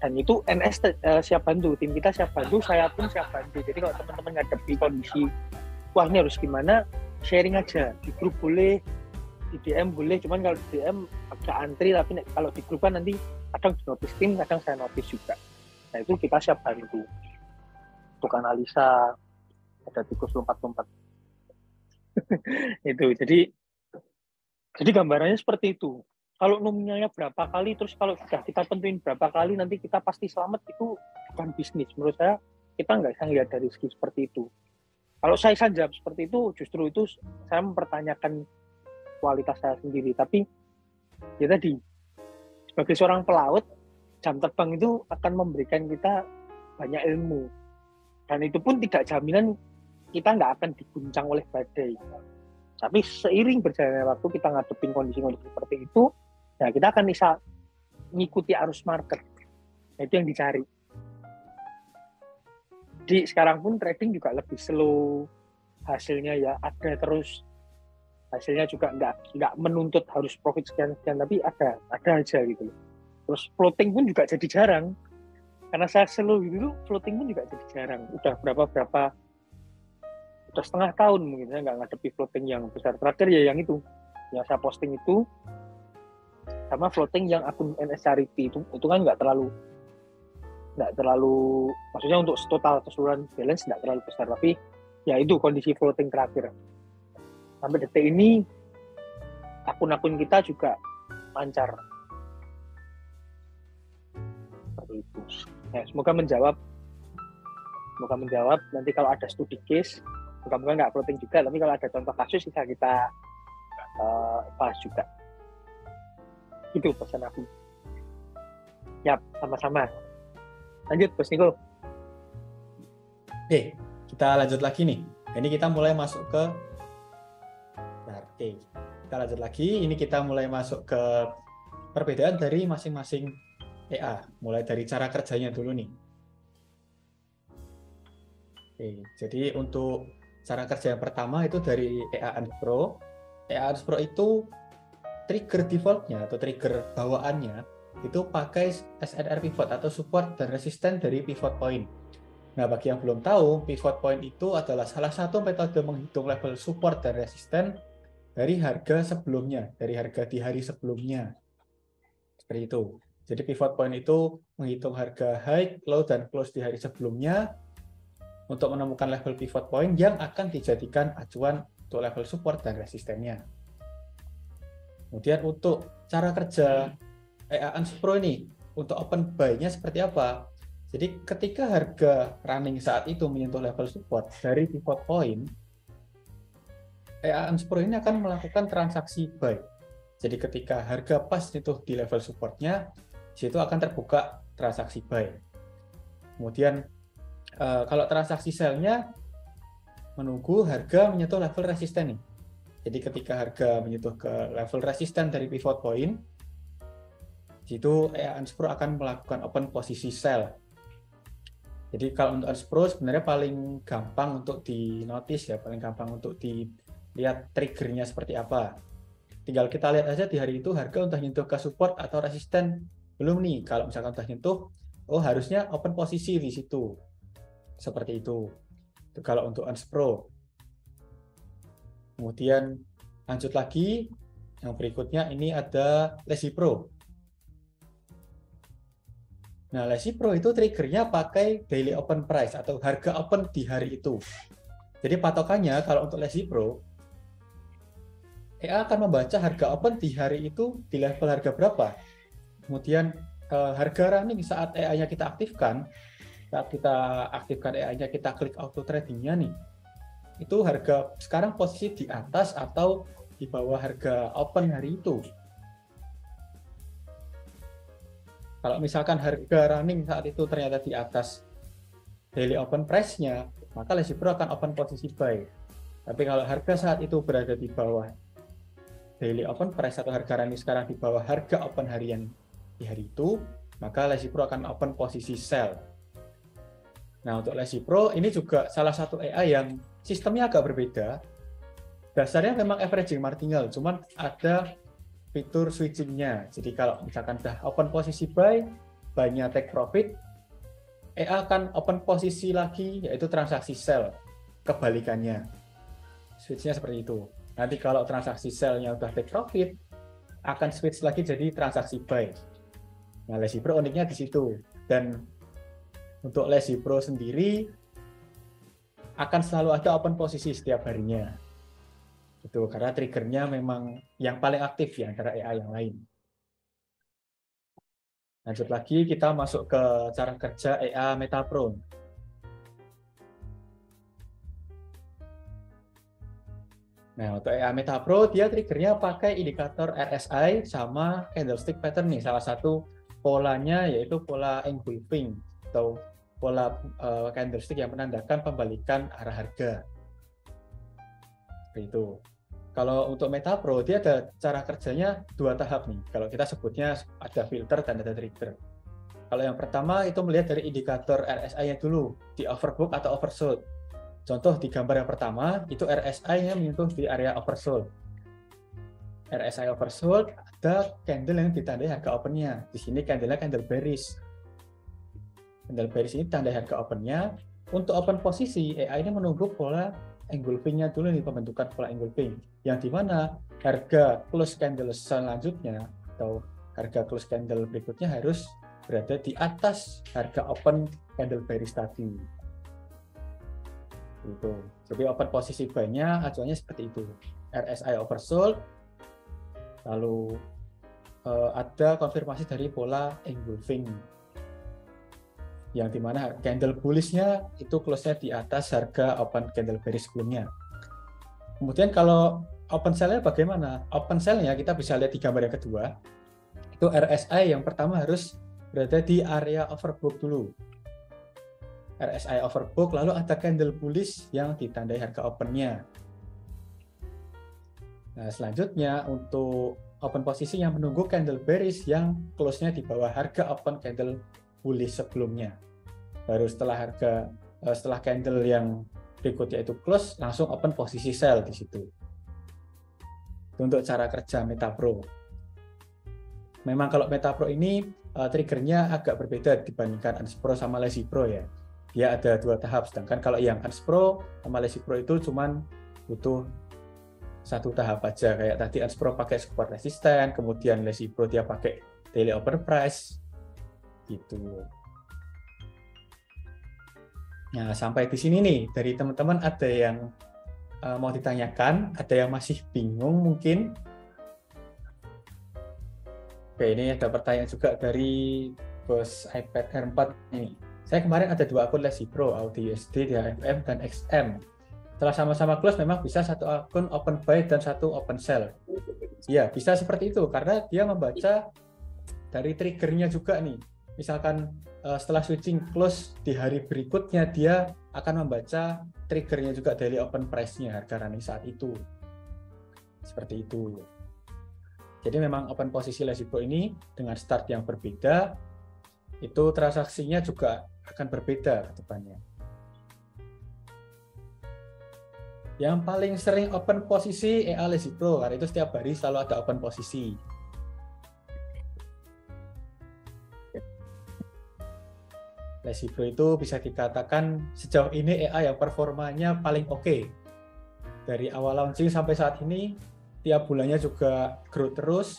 Dan itu NS siap bantu, tim kita siap bantu, saya pun siap bantu. Jadi kalau teman-teman ngadepi kondisi, wah ini harus gimana, sharing aja. Di grup boleh, di DM boleh, cuman kalau di DM agak antri, tapi kalau di grup kan nanti kadang di notice tim, kadang saya notice juga. Nah itu kita siap bantu. Untuk analisa, ada tikus lompat-lompat. Itu, jadi gambarannya seperti itu. Kalau nominalnya berapa kali, terus kalau sudah kita tentuin berapa kali, nanti kita pasti selamat, itu bukan bisnis. Menurut saya, kita nggak bisa lihat dari segi seperti itu. Kalau saya jawab seperti itu, justru itu saya mempertanyakan kualitas saya sendiri. Tapi, ya tadi, sebagai seorang pelaut, jam terbang itu akan memberikan kita banyak ilmu. Dan itu pun tidak jaminan kita nggak akan diguncang oleh badai. Tapi seiring berjalannya waktu kita ngadepin kondisi-kondisi seperti itu, ya kita akan bisa mengikuti arus market. Nah, itu yang dicari. Di sekarang pun trading juga lebih slow, hasilnya ya ada terus. Hasilnya juga nggak menuntut harus profit sekian-sekian, tapi ada aja gitu. Terus floating pun juga jadi jarang. Karena saya slow gitu, floating pun juga jadi jarang. Udah berapa udah setengah tahun mungkin saya nggak ngadepi floating yang besar. Terakhir ya yang itu, yang saya posting itu, sama floating yang akun NS Charity itu kan nggak terlalu, maksudnya untuk total keseluruhan balance nggak terlalu besar, tapi ya itu kondisi floating terakhir. Sampai detik ini akun-akun kita juga lancar. Seperti itu. Ya, semoga menjawab. Nanti kalau ada studi case, moga-moga nggak floating juga, tapi kalau ada contoh kasus bisa kita bahas juga. Itu pesan aku. Yap, sama-sama. Lanjut, Bos Niko. Oke, kita lanjut lagi nih. Ini kita mulai masuk ke kita lanjut lagi. Ini kita mulai masuk ke perbedaan dari masing-masing EA. Mulai dari cara kerjanya dulu nih. Oke, jadi untuk cara kerja yang pertama itu dari EA Unspro. EA Unspro itu trigger defaultnya atau trigger bawaannya itu pakai SNR pivot atau support dan resisten dari pivot point. Nah, bagi yang belum tahu, pivot point itu adalah salah satu metode menghitung level support dan resisten dari harga sebelumnya, dari harga di hari sebelumnya. Seperti itu. Jadi pivot point itu menghitung harga high, low, dan close di hari sebelumnya untuk menemukan level pivot point yang akan dijadikan acuan untuk level support dan resistennya. Kemudian untuk cara kerja EA Unspro ini, untuk open buy-nya seperti apa? Jadi ketika harga running saat itu menyentuh level support dari pivot point, EA Unspro ini akan melakukan transaksi buy. Jadi ketika harga pas itu di level supportnya, di situ akan terbuka transaksi buy. Kemudian kalau transaksi sell-nya menunggu harga menyentuh level resisten nih. Jadi ketika harga menyentuh ke level resisten dari pivot point, di situ EA Unspro akan melakukan open posisi sell. Jadi kalau untuk Unspro sebenarnya paling gampang untuk di notice ya, paling gampang untuk dilihat triggernya seperti apa. Tinggal kita lihat aja di hari itu harga udah nyentuh ke support atau resisten belum nih. Kalau misalkan udah nyentuh, oh harusnya open posisi di situ. Seperti itu. Itu kalau untuk Unspro. Kemudian lanjut lagi, yang berikutnya ini ada Lazy Pro. Nah, Lazy Pro itu triggernya pakai daily open price atau harga open di hari itu. Jadi patokannya kalau untuk Lazy Pro, EA akan membaca harga open di hari itu di level harga berapa. Kemudian harga running saat EA-nya kita aktifkan, saat kita aktifkan EA-nya, kita klik auto trading-nya nih, itu harga sekarang posisi di atas atau di bawah harga open hari itu. Kalau misalkan harga running saat itu ternyata di atas daily open price-nya, maka Lazy Pro akan open posisi buy. Tapi kalau harga saat itu berada di bawah daily open price atau harga running sekarang di bawah harga open harian di hari itu, maka Lazy Pro akan open posisi sell. Nah, untuk Lazy Pro ini juga salah satu AI yang sistemnya agak berbeda. Dasarnya memang averaging martingale, cuman ada fitur switching-nya. Jadi kalau misalkan sudah open posisi buy, buy-nya take profit, EA akan open posisi lagi, yaitu transaksi sell. Kebalikannya. Switch-nya seperti itu. Nanti kalau transaksi sell-nya udah take profit, akan switch lagi jadi transaksi buy. Nah, Lazy Pro uniknya di situ. Dan untuk Lazy Pro sendiri, akan selalu ada open posisi setiap harinya. Itu karena triggernya memang yang paling aktif di antara AI yang lain. Lanjut lagi, kita masuk ke cara kerja EA MetaPro. Nah, untuk EA MetaPro, dia triggernya pakai indikator RSI sama candlestick pattern nih. Salah satu polanya yaitu pola engulfing atau pola candlestick yang menandakan pembalikan arah harga. Seperti itu. Kalau untuk MetaPro, dia ada cara kerjanya dua tahap nih. Kalau kita sebutnya ada filter dan ada trigger. Kalau yang pertama itu melihat dari indikator RSI-nya dulu, di overbook atau oversold. Contoh di gambar yang pertama, itu RSI-nya menyentuh di area oversold. RSI oversold, ada candle yang ditandai harga open-nya. Di sini candle-nya candle bearish. Candle bearish ini tandai harga open-nya. Untuk open posisi, AI ini menunggu pola engulfing-nya dulu nih, pembentukan pola engulfing. Yang dimana harga close candle selanjutnya, atau harga close candle berikutnya harus berada di atas harga open candle bearish tadi. Itu. Jadi open posisi buy-nya acuannya seperti itu. RSI oversold, lalu ada konfirmasi dari pola engulfing, yang dimana candle bullish-nya itu close-nya di atas harga open candle bearish sebelumnya. Kemudian kalau open sell-nya bagaimana? Open sell-nya kita bisa lihat di gambar yang kedua. Itu RSI yang pertama harus berada di area overbook dulu. RSI overbook, lalu ada candle bullish yang ditandai harga open-nya. Nah, selanjutnya untuk open posisi yang menunggu candle bearish yang close-nya di bawah harga open candle bullish sebelumnya. Baru setelah candle yang berikutnya itu close, langsung open posisi sell di situ. Itu untuk cara kerja MetaPro. Memang kalau MetaPro ini triggernya agak berbeda dibandingkan Unspro sama Lazy Pro ya. Dia ada dua tahap, sedangkan kalau yang Unspro sama Lazy Pro itu cuman butuh satu tahap aja. Kayak tadi Unspro pakai support resisten, kemudian Lazy Pro dia pakai daily open price gitu. Nah, sampai di sini nih dari teman-teman ada yang mau ditanyakan, ada yang masih bingung mungkin. Oke, ini ada pertanyaan juga dari bos iPad R4 ini. Saya kemarin ada dua akun Lazy Pro, AUDUSD, DHFM, dan XM. Setelah sama-sama close, memang bisa satu akun open buy dan satu open sell. Ya, bisa seperti itu, karena dia membaca dari triggernya juga nih. Misalkan setelah switching close di hari berikutnya, dia akan membaca triggernya juga daily open price-nya, harga running saat itu. Seperti itu. Jadi memang open posisi Lazy Pro ini dengan start yang berbeda, itu transaksinya juga akan berbeda ke depannya. Yang paling sering open posisi EA Lazy Pro, karena itu setiap hari selalu ada open posisi. Lazy Pro itu bisa dikatakan sejauh ini EA yang performanya paling oke. Dari awal launching sampai saat ini, tiap bulannya juga growth terus.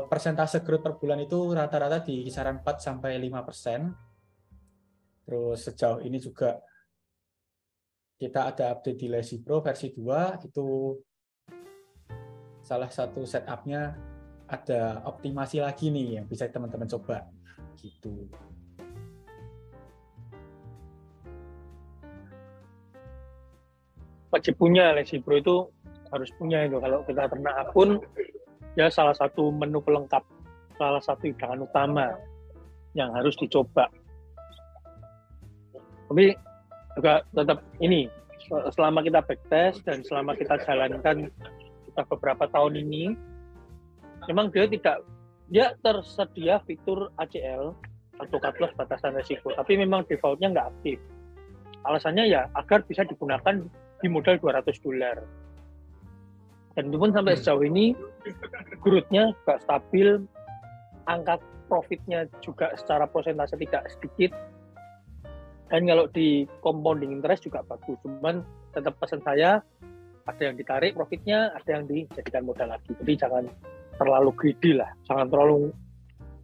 persentase growth per bulan itu rata-rata di kisaran 4-5%. Terus sejauh ini juga kita ada update di Lazy Pro versi 2, itu salah satu setupnya ada optimasi lagi nih yang bisa teman-teman coba gitu. Wajib punya Lazy Pro itu, harus punya itu. Kalau kita ternak akun, ya salah satu menu pelengkap, salah satu hidangan utama yang harus dicoba. Tapi juga tetap ini, selama kita backtest dan selama kita jalankan kita beberapa tahun ini, memang dia tersedia fitur ACL atau cut loss batasan resiko, tapi memang defaultnya nggak aktif. Alasannya ya agar bisa digunakan di modal $200. Dan itu pun sampai sejauh ini growth-nya juga stabil, angka profitnya juga secara persentase tidak sedikit. Dan kalau di compounding interest juga bagus, cuman tetap pesan saya, ada yang ditarik profitnya, ada yang dijadikan modal lagi. Jadi jangan terlalu greedy lah, jangan terlalu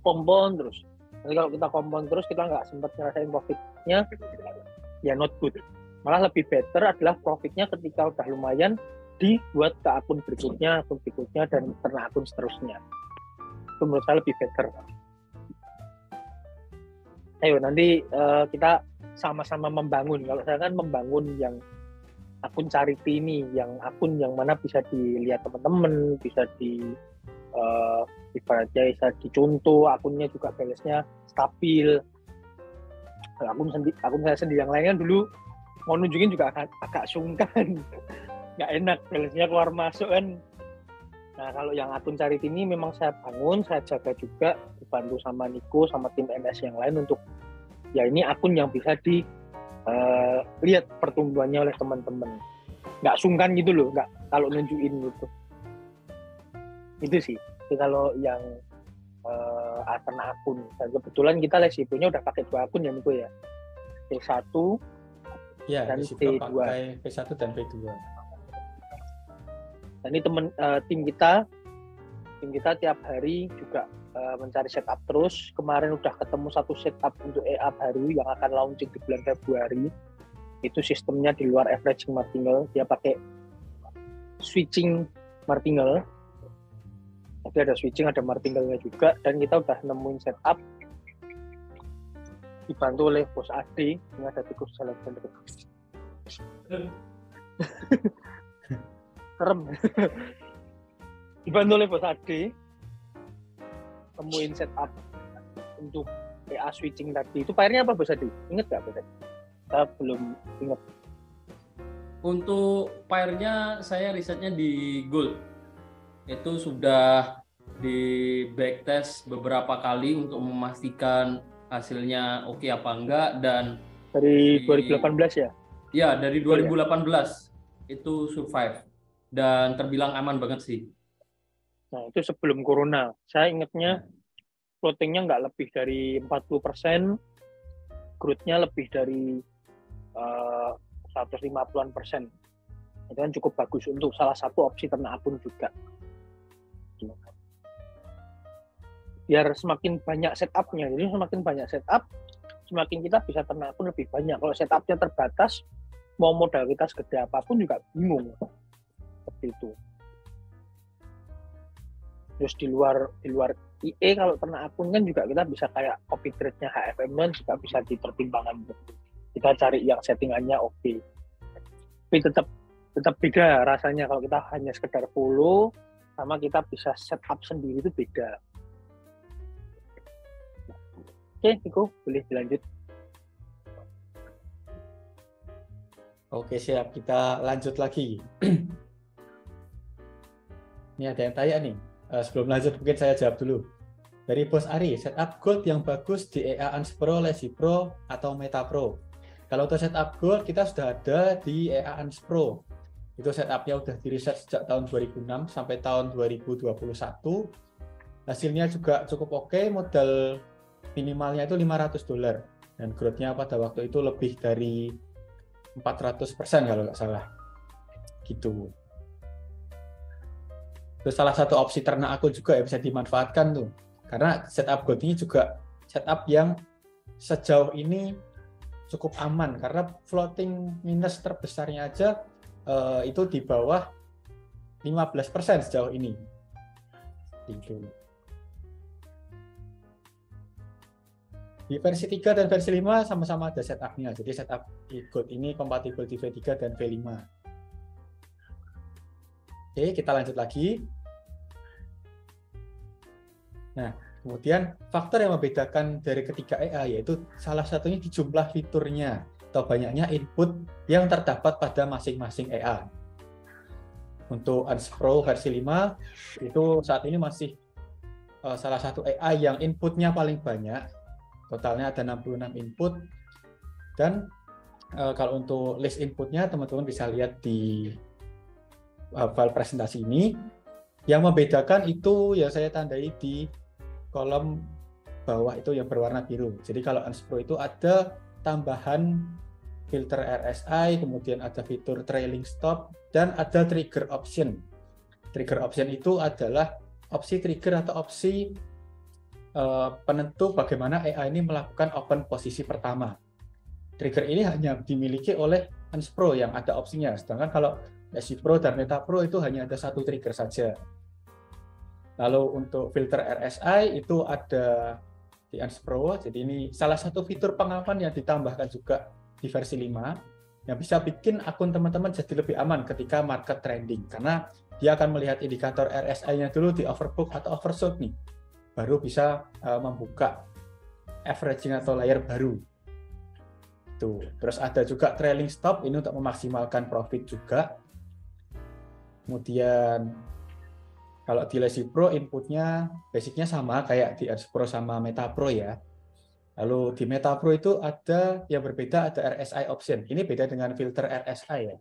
compound terus. Nanti kalau kita compound terus, kita nggak sempat ngerasain profitnya, ya not good. Malah lebih better adalah profitnya ketika udah lumayan, dibuat ke akun berikutnya, dan ternak akun seterusnya. Itu menurut saya lebih better. Ayo nanti kita sama-sama membangun. Kalau saya kan membangun yang akun charity ini, yang akun yang mana bisa dilihat teman-teman, bisa ibaratnya bisa dicontoh, akunnya juga balance-nya stabil. Akun saya sendiri yang lainnya dulu mau nunjukin juga agak sungkan, nggak enak, balance-nya keluar masuk kan. Nah kalau yang akun charity ini memang saya bangun, saya jaga juga, dibantu sama Niko, sama tim MS yang lain untuk ya ini akun yang bisa dilihat pertumbuhannya oleh teman-teman. Nggak sungkan gitu loh, nggak kalau nunjukin gitu. Itu sih. Jadi kalau yang ternak akun, dan kebetulan kita Lazy Pro-nya udah pakai 2 akun ya Niko ya. P1 ya, dan P2. P2. Pakai P1 dan P2. Dan ini tim kita tiap hari juga mencari setup terus. Kemarin udah ketemu satu setup untuk EA baru yang akan launching di bulan Februari. Itu sistemnya di luar averaging martingale, dia pakai switching martingale. Jadi ada switching, ada martingale-nya juga, dan kita udah nemuin setup dibantu oleh Bos Ade. Ini ada tikus jalan serem. Dibantu oleh Bos Ade, temuin setup untuk PA switching tadi. Itu pairnya apa Bos Ade? Ingat nggak Bos Ade? Saya belum ingat. Untuk pairnya saya risetnya di Gold. Itu sudah di backtest beberapa kali untuk memastikan hasilnya oke apa enggak, dan dari 2018 ya? Ya, dari 2018 itu survive dan terbilang aman banget sih. Nah, itu sebelum corona. Saya ingatnya floatingnya nggak lebih dari 40%, growth-nya lebih dari 150-an%. Itu kan cukup bagus untuk salah satu opsi ternak akun juga. Biar semakin banyak setup-nya. Jadi semakin banyak setup, semakin kita bisa ternak akun lebih banyak. Kalau setup-nya terbatas, mau modal kita segede apapun juga bingung. Seperti itu. Terus di luar IE, kalau ternak akun kan juga kita bisa kayak copy trade-nya HFM kan juga bisa dipertimbangkan. Kita cari yang settingannya oke. Tapi tetap beda rasanya kalau kita hanya sekedar follow sama kita bisa setup sendiri, itu beda. Oke, Niko, boleh dilanjut. Oke, siap. Kita lanjut lagi. Ini ada yang tanya nih. Sebelum lanjut, mungkin saya jawab dulu. Dari Bos Ari, setup gold yang bagus di EA Unspro, Lazy Pro, atau Meta Pro? Kalau untuk setup gold, kita sudah ada di EA Unspro. Itu setupnya udah di-reset sejak tahun 2006 sampai tahun 2021. Hasilnya juga cukup oke, modal minimalnya itu $500. Dan growth-nya pada waktu itu lebih dari 400% kalau nggak salah. Gitu. Itu salah satu opsi ternak akun juga yang bisa dimanfaatkan tuh. Karena setup gold ini juga setup yang sejauh ini cukup aman karena floating minus terbesarnya aja itu di bawah 15% sejauh ini. Gitu. Di versi 3 dan versi 5 sama-sama ada setupnya. Jadi setup gold ini kompatibel di V3 dan V5. Oke, kita lanjut lagi. Nah, kemudian faktor yang membedakan dari ketiga EA yaitu salah satunya di jumlah fiturnya atau banyaknya input yang terdapat pada masing-masing EA. Untuk Unspro versi 5 itu saat ini masih salah satu EA yang inputnya paling banyak. Totalnya ada 66 input. Dan kalau untuk list inputnya teman-teman bisa lihat di file presentasi ini. Yang membedakan itu yang saya tandai di kolom bawah itu yang berwarna biru. Jadi kalau Unspro itu ada tambahan filter RSI, kemudian ada fitur trailing stop, dan ada trigger option. Trigger option itu adalah opsi trigger atau opsi penentu bagaimana AI ini melakukan open posisi pertama. Trigger ini hanya dimiliki oleh Unspro yang ada opsinya, sedangkan kalau SC Pro dan Meta Pro itu hanya ada satu trigger saja. Lalu untuk filter RSI itu ada di Unspro, jadi ini salah satu fitur pengaman yang ditambahkan juga di versi 5 yang bisa bikin akun teman-teman jadi lebih aman ketika market trending, karena dia akan melihat indikator RSI-nya dulu di overbook atau oversold nih, baru bisa membuka averaging atau layer baru. Tuh. Terus ada juga trailing stop, ini untuk memaksimalkan profit juga. Kemudian kalau di Lazy Pro inputnya basicnya sama kayak di Unspro sama Meta Pro ya. Lalu di Meta Pro itu ada yang berbeda, ada RSI option. Ini beda dengan filter RSI ya.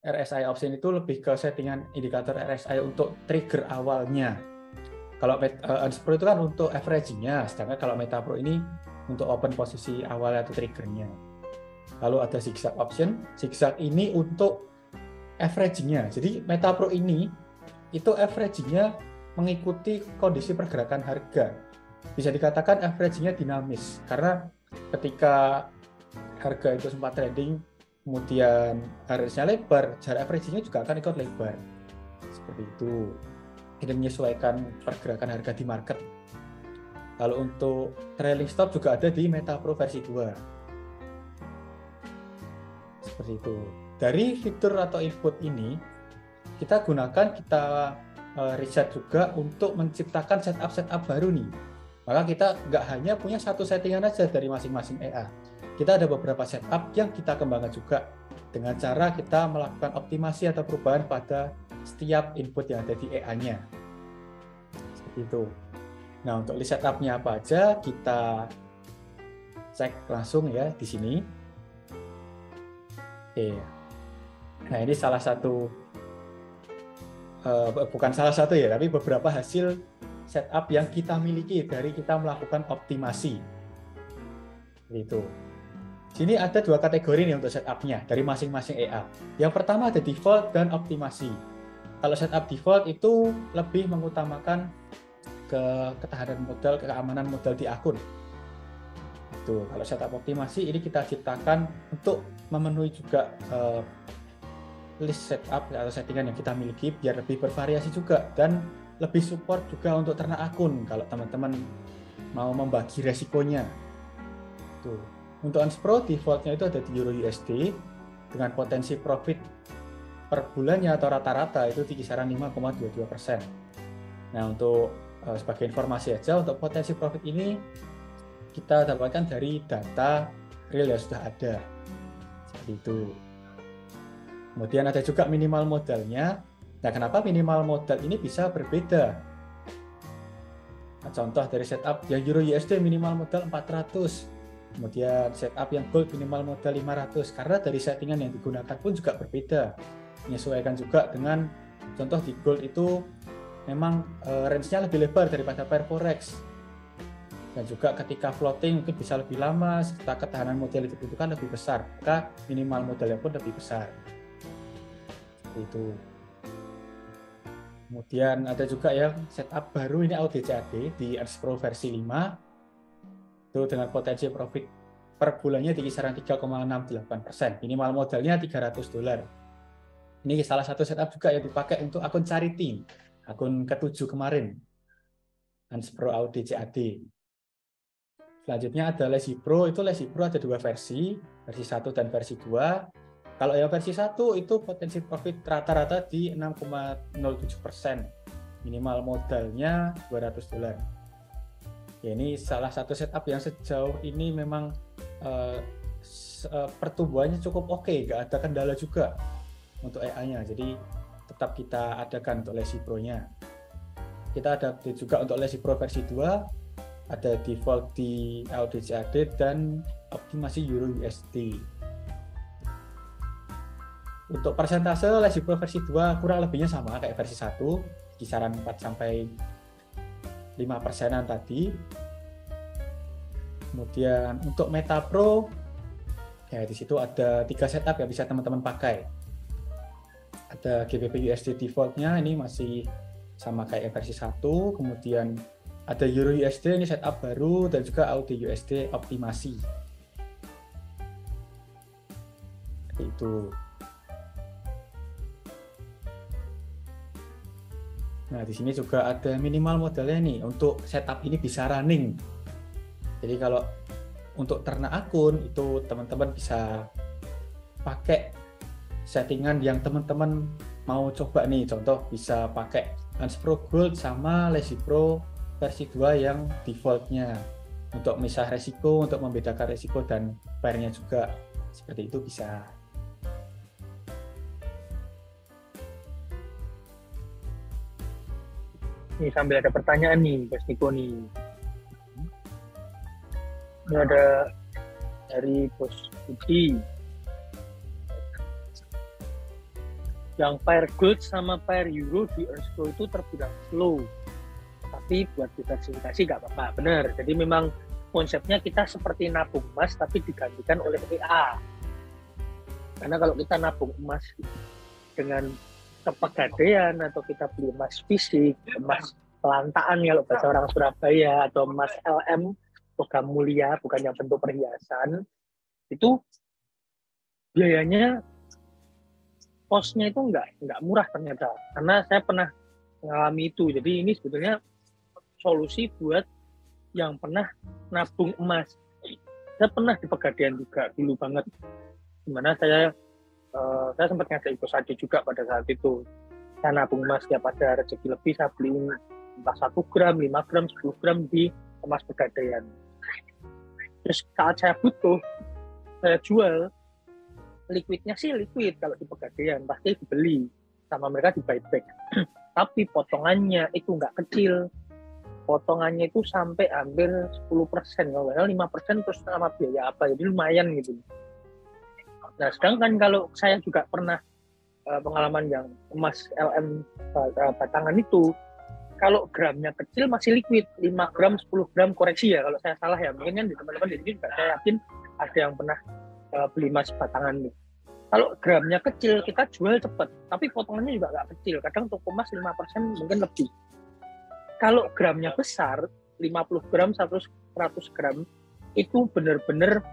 RSI option itu lebih ke settingan indikator RSI untuk trigger awalnya. Kalau Unspro itu kan untuk averaging-nya, sedangkan kalau Meta Pro ini untuk open posisi awal atau triggernya. Lalu ada zigzag option. Zigzag ini untuk averaging-nya. Jadi Meta Pro ini itu averaging-nya mengikuti kondisi pergerakan harga. Bisa dikatakan averaging-nya dinamis karena ketika harga itu sempat trading kemudian harusnya lebar, jarak averaging-nya juga akan ikut lebar. Seperti itu. Ini menyesuaikan pergerakan harga di market. Kalau untuk trailing stop juga ada di Meta Pro versi 2. Seperti itu. Dari fitur atau input ini, kita riset juga untuk menciptakan setup baru nih. Maka kita nggak hanya punya satu settingan aja dari masing-masing EA. Kita ada beberapa setup yang kita kembangkan juga dengan cara kita melakukan optimasi atau perubahan pada setiap input yang ada di EA-nya. Seperti itu. Nah, untuk list setup-nya apa aja, kita cek langsung ya di sini. Oke. Nah, ini salah satu, bukan salah satu ya, tapi beberapa hasil setup yang kita miliki dari kita melakukan optimasi. Itu. Sini ada dua kategori nih untuk setupnya dari masing-masing EA. Yang pertama ada default dan optimasi. Kalau setup default itu lebih mengutamakan ketahanan modal, keamanan modal di akun. Itu. Kalau setup optimasi ini kita ciptakan untuk memenuhi juga list setup atau settingan yang kita miliki biar lebih bervariasi juga dan lebih support juga untuk ternak akun kalau teman-teman mau membagi resikonya. Tuh. Untuk Unspro defaultnya itu ada di Euro USD dengan potensi profit per bulannya atau rata-rata itu di kisaran 5,22%. Nah, untuk sebagai informasi aja, untuk potensi profit ini kita dapatkan dari data real yang sudah ada. Seperti itu. Kemudian ada juga minimal modalnya. Nah, kenapa minimal modal ini bisa berbeda? Nah, contoh dari setup yang Euro USD minimal modal 400. Kemudian setup yang gold minimal modal 500. Karena dari settingan yang digunakan pun juga berbeda. Menyesuaikan juga dengan contoh di gold itu memang range-nya lebih lebar daripada pair forex. Dan juga ketika floating mungkin bisa lebih lama, serta ketahanan modal itu dibutuhkan lebih besar. Maka minimal modalnya pun lebih besar. Itu. Kemudian ada juga yang setup baru ini AUDCAD di Earth Pro versi 5 itu dengan potensi profit per bulannya di kisaran 3,68%. Minimal modalnya $300. Ini salah satu setup juga yang dipakai untuk akun charity, akun ke-7 kemarin, Earth Pro AUDCAD. Selanjutnya ada Lazy Pro, itu Lazy Pro ada dua versi 1 dan versi 2. Kalau yang versi 1 itu potensi profit rata-rata di 6,07%. Minimal modalnya $200. Ya, ini salah satu setup yang sejauh ini memang pertumbuhannya cukup oke, nggak ada kendala juga untuk EA-nya. Jadi tetap kita adakan untuk Lazy Pro-nya. Kita ada juga untuk Lazy Pro versi 2, ada default di AUDCAD dan optimasi Euro USD. Untuk persentase Lazy Pro versi 2 kurang lebihnya sama kayak versi 1, kisaran 4-5%-an tadi. Kemudian untuk Meta Pro, ya di situ ada 3 setup yang bisa teman-teman pakai. Ada GBP USD default-nya, ini masih sama kayak versi 1, kemudian ada Euro USD, ini setup baru, dan juga AUD USD optimasi. Itu. Nah, di sini juga ada minimal modalnya nih, untuk setup ini bisa running. Jadi kalau untuk ternak akun, itu teman-teman bisa pakai settingan yang teman-teman mau coba nih. Contoh bisa pakai Earth Pro Gold sama Lazy Pro versi 2 yang defaultnya. Untuk misah resiko, untuk membedakan resiko dan pairnya juga. Seperti itu bisa. Ini sambil ada pertanyaan nih, Mas Niko nih. Ini ada dari Bos Budi. Yang pair gold sama pair euro di Earth Pro itu terbilang slow. Tapi buat diversifikasi nggak apa-apa, benar. Jadi memang konsepnya kita seperti nabung emas tapi digantikan oleh EA. Karena kalau kita nabung emas dengan kepegadaian atau kita beli emas fisik, emas pelantaan kalau bahasa orang Surabaya, atau emas LM, logam mulia, bukan yang bentuk perhiasan, itu biayanya kosnya itu nggak murah ternyata. Karena saya pernah mengalami itu. Jadi ini sebetulnya solusi buat yang pernah nabung emas. Saya pernah di Pegadaian juga dulu banget, dimana saya sempat ngajak Ibu Sadi juga pada saat itu. Saya nabung emas, setiap ada rezeki lebih saya beliin entah 1 gram, 5 gram, 10 gram di emas Pegadaian. Terus saat saya butuh, saya jual, liquidnya sih liquid kalau di Pegadaian, pasti dibeli sama mereka, di buyback. Tapi potongannya itu nggak kecil. Potongannya itu sampai hampir 10%, kalau 5% terus sama biaya apa, jadi lumayan gitu. Nah, sedangkan kalau saya juga pernah pengalaman yang emas LM batangan itu, kalau gramnya kecil masih liquid, 5 gram, 10 gram, koreksi ya kalau saya salah ya, mungkin kan di teman-teman di sini juga saya yakin ada yang pernah beli emas batangan nih. Kalau gramnya kecil kita jual cepat, tapi potongannya juga nggak kecil, kadang toko emas 5% mungkin lebih. Kalau gramnya besar, 50 gram, 100 gram, itu benar-benar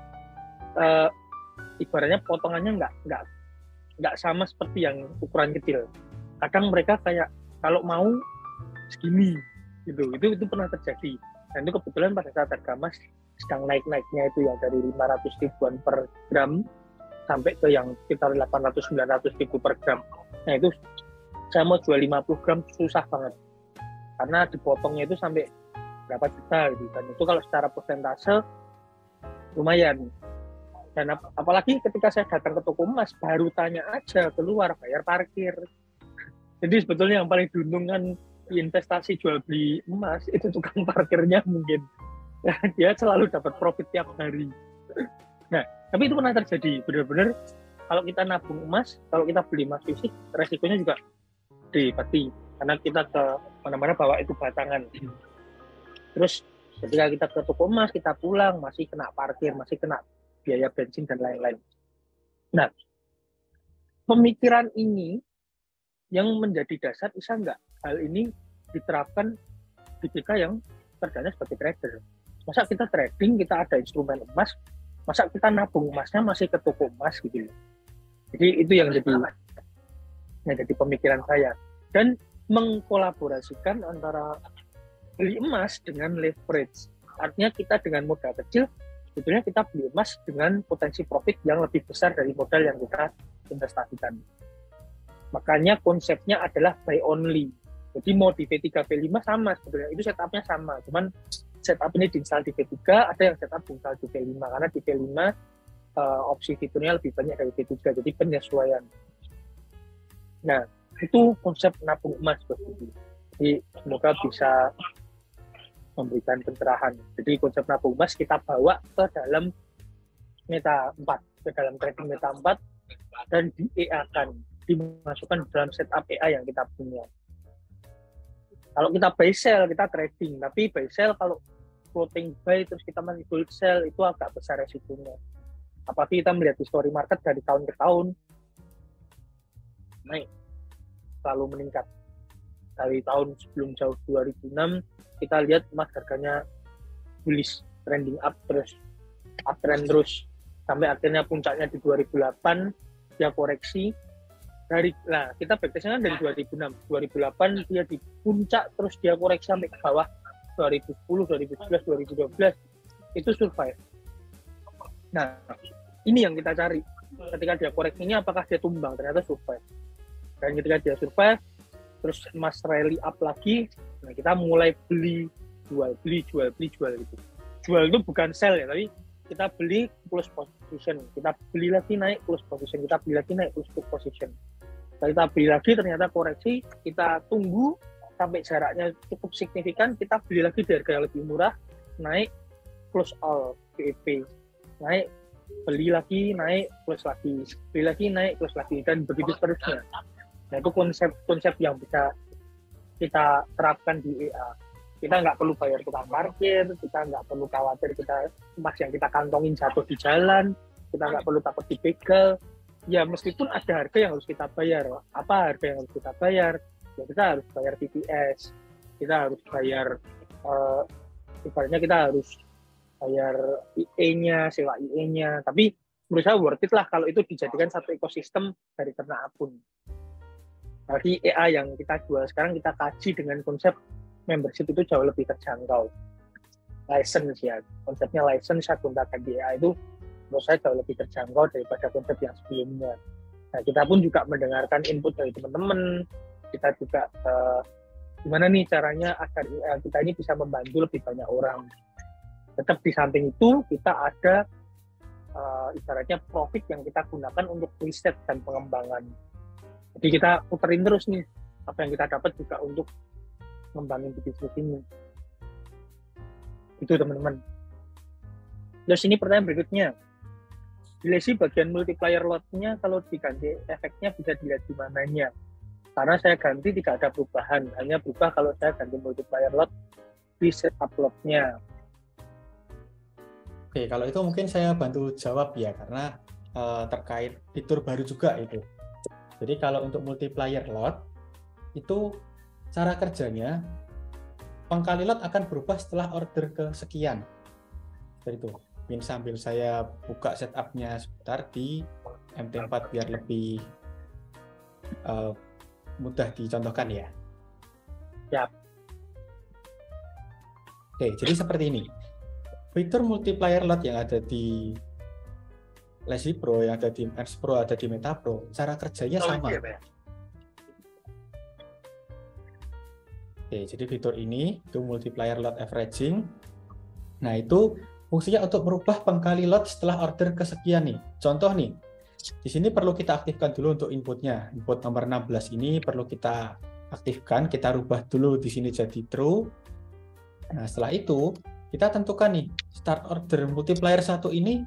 ibaratnya potongannya nggak sama seperti yang ukuran kecil. Kadang mereka kayak kalau mau segini gitu, itu pernah terjadi. Dan itu kebetulan pada saat harga emas sedang naik-naiknya itu yang dari 500 ribuan per gram sampai ke yang sekitar 800-900 ribu per gram. Nah itu saya mau jual 50 gram susah banget karena dipotongnya itu sampai berapa juta gitu. Dan itu kalau secara persentase lumayan. Dan apalagi ketika saya datang ke toko emas, baru tanya aja keluar bayar parkir. Jadi sebetulnya yang paling diuntungkan investasi jual beli emas itu tukang parkirnya mungkin. Nah, dia selalu dapat profit tiap hari. Nah, tapi itu pernah terjadi. Benar-benar kalau kita nabung emas, kalau kita beli emas fisik, resikonya juga gede pasti. Karena kita ke mana-mana bawa itu batangan. Terus ketika kita ke toko emas, kita pulang masih kena parkir, masih kena biaya bensin dan lain-lain. Nah, pemikiran ini yang menjadi dasar Isa nggak hal ini diterapkan ketika yang kerjanya sebagai trader. Masa kita trading, kita ada instrumen emas, masa kita nabung emasnya masih ke toko emas gitu loh. Jadi itu yang jadi pemikiran saya. Dan mengkolaborasikan antara beli emas dengan leverage. Artinya kita dengan modal kecil, sebetulnya kita beli emas dengan potensi profit yang lebih besar dari modal yang kita investasikan. Makanya konsepnya adalah buy only. Jadi mau di V3, V5 sama sebetulnya, itu setupnya sama. Cuman setup ini diinstal di V3, ada yang setup diinstal di V5. Karena di V5 opsi fiturnya lebih banyak dari V3, jadi penyesuaian. Nah, itu konsep nabung emas begitu. Jadi semoga bisa memberikan pencerahan. Jadi konsep nabung emas kita bawa ke dalam Meta 4, ke dalam trading Meta 4 dan di EA-kan, dimasukkan dalam setup EA yang kita punya. Kalau kita buy sell, kita trading, tapi buy sell kalau floating buy terus kita masih hold sell itu agak besar resikonya. Apalagi kita melihat history market dari tahun ke tahun naik, selalu meningkat. Dari tahun sebelum jauh 2006 kita lihat emas harganya bullish, trending up terus, uptrend terus sampai akhirnya puncaknya di 2008 dia koreksi. Nah kita backtestnya kan dari 2006, 2008 dia di puncak terus dia koreksi sampai ke bawah 2010, 2011, 2012 itu survive. Nah ini yang kita cari ketika dia koreksinya, apakah dia tumbang, ternyata survive. Dan ketika dia survive terus emas rally up lagi, nah kita mulai beli jual gitu. Jual itu bukan sell ya, tapi kita beli close position, kita beli lagi naik close position, kita beli lagi naik close position. Kita beli lagi ternyata koreksi, kita tunggu sampai jaraknya cukup signifikan, kita beli lagi di harga yang lebih murah, naik close all PEP, naik beli lagi naik close lagi, beli lagi naik close lagi, dan begitu terusnya. Nah itu konsep yang bisa kita terapkan di EA. Kita nggak perlu bayar tukang parkir, kita nggak perlu khawatir kita emas yang kita kantongin jatuh di jalan, kita nggak perlu takut dibegal. Ya meskipun ada harga yang harus kita bayar. Apa harga yang harus kita bayar? Ya kita harus bayar TPS, kita harus bayar ibaratnya kita harus bayar IE-nya, sewa IE-nya. Tapi menurut saya worth it lah kalau itu dijadikan satu ekosistem dari ternak apun. Jadi EA yang kita jual sekarang kita kaji dengan konsep membership itu jauh lebih terjangkau. License ya, konsepnya license saya gunakan di EA itu menurut saya jauh lebih terjangkau daripada konsep yang sebelumnya. Nah, kita pun juga mendengarkan input dari teman-teman. Kita juga gimana nih caranya agar kita ini bisa membantu lebih banyak orang. Tetap di samping itu kita ada ibaratnya profit yang kita gunakan untuk riset dan pengembangan. Jadi kita puterin terus nih apa yang kita dapat juga untuk ngembangin bisnis ini. Itu teman-teman. Terus ini pertanyaan berikutnya. Dilesi bagian multiplier lot-nya kalau diganti efeknya bisa dilihat di mananya. Karena saya ganti tidak ada perubahan, hanya berubah kalau saya ganti multiplier lot di setup lot-nya. Oke, kalau itu mungkin saya bantu jawab ya, karena terkait fitur baru juga itu. Jadi kalau untuk multiplier lot, itu cara kerjanya, pengkali lot akan berubah setelah order kesekian. Seperti itu. Mungkin sambil saya buka setupnya sebentar di MT4 biar lebih mudah dicontohkan ya. Siap. Oke, jadi seperti ini. Fitur multiplier lot yang ada di Lazy Pro, yang ada di Ernst Pro, ada di Meta Pro, cara kerjanya sama. Oke, jadi fitur ini itu multiplier lot averaging. Nah, itu fungsinya untuk merubah pengkali lot setelah order kesekian nih. Contoh nih, di sini perlu kita aktifkan dulu untuk inputnya. Input nomor 16 ini perlu kita aktifkan, kita rubah dulu di sini jadi true. Nah, setelah itu kita tentukan nih, start order multiplier 1 ini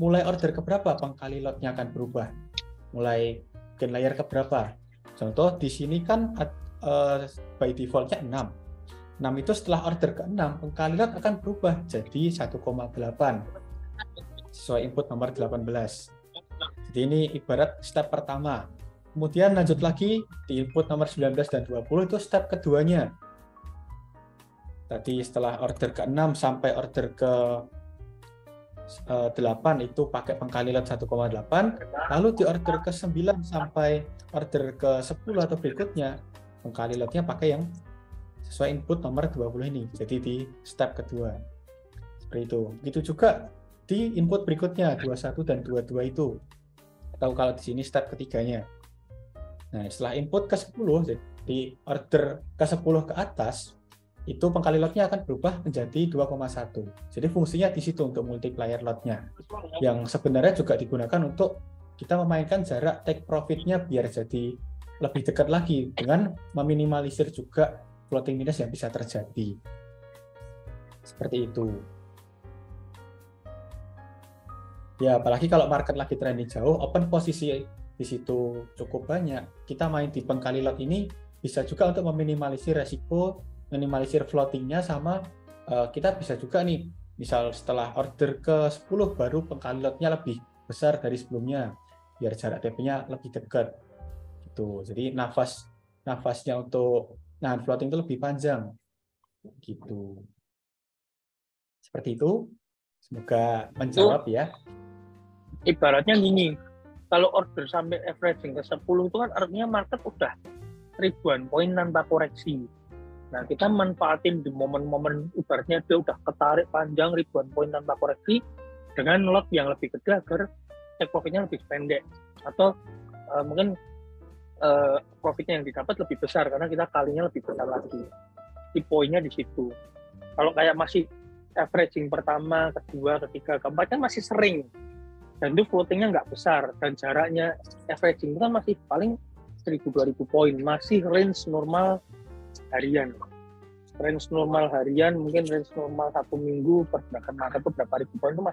mulai order keberapa pengkali lotnya akan berubah. Mulai gen layer keberapa. Contoh di sini kan by defaultnya 6. 6 itu setelah order ke-6, pengkali lot akan berubah jadi 1,8 sesuai input nomor 18. Jadi ini ibarat step pertama. Kemudian lanjut lagi di input nomor 19 dan 20 itu step keduanya. Tadi setelah order ke-6 sampai order ke 8 itu pakai pengkali lot 1,8, lalu di order ke 9 sampai order ke 10 atau berikutnya pengkali lotnya pakai yang sesuai input nomor 20 ini. Jadi di step kedua. Seperti itu. Begitu juga di input berikutnya 21 dan 22 itu. Atau kalau di sini step ketiganya. Nah, setelah input ke 10, jadi order ke 10 ke atas, itu pengkali lotnya akan berubah menjadi 2,1. Jadi fungsinya di situ untuk multiplier lotnya. Yang sebenarnya juga digunakan untuk kita memainkan jarak take profit-nya biar jadi lebih dekat lagi dengan meminimalisir juga floating minus yang bisa terjadi. Seperti itu. Ya, apalagi kalau market lagi trending jauh, open posisi di situ cukup banyak. Kita main di pengkali lot ini bisa juga untuk meminimalisir resiko, minimalisir floatingnya, sama kita bisa juga nih, misal setelah order ke 10 baru pengkali lotnya lebih besar dari sebelumnya, biar jarak TP-nya lebih dekat. Gitu. Jadi nafasnya untuk nahan floating itu lebih panjang. Gitu. Seperti itu. Semoga menjawab ya. Ibaratnya gini, kalau order sampai averaging ke 10 itu kan artinya market udah ribuan poin tanpa koreksi. Nah, kita manfaatin di momen-momen ibaratnya dia udah ketarik panjang ribuan poin tanpa koreksi dengan lot yang lebih gede agar take profitnya lebih pendek. Atau mungkin profitnya yang didapat lebih besar karena kita kalinya lebih besar lagi. Di poinnya di situ. Kalau kayak masih averaging pertama, kedua, ketiga, keempat kan masih sering. Dan itu floatingnya nggak besar, dan jaraknya averaging itu kan masih paling 1.000-2.000 poin, masih range normal harian. Range normal harian, mungkin range normal 1 minggu, pergerakan market itu berapa ribu poin itu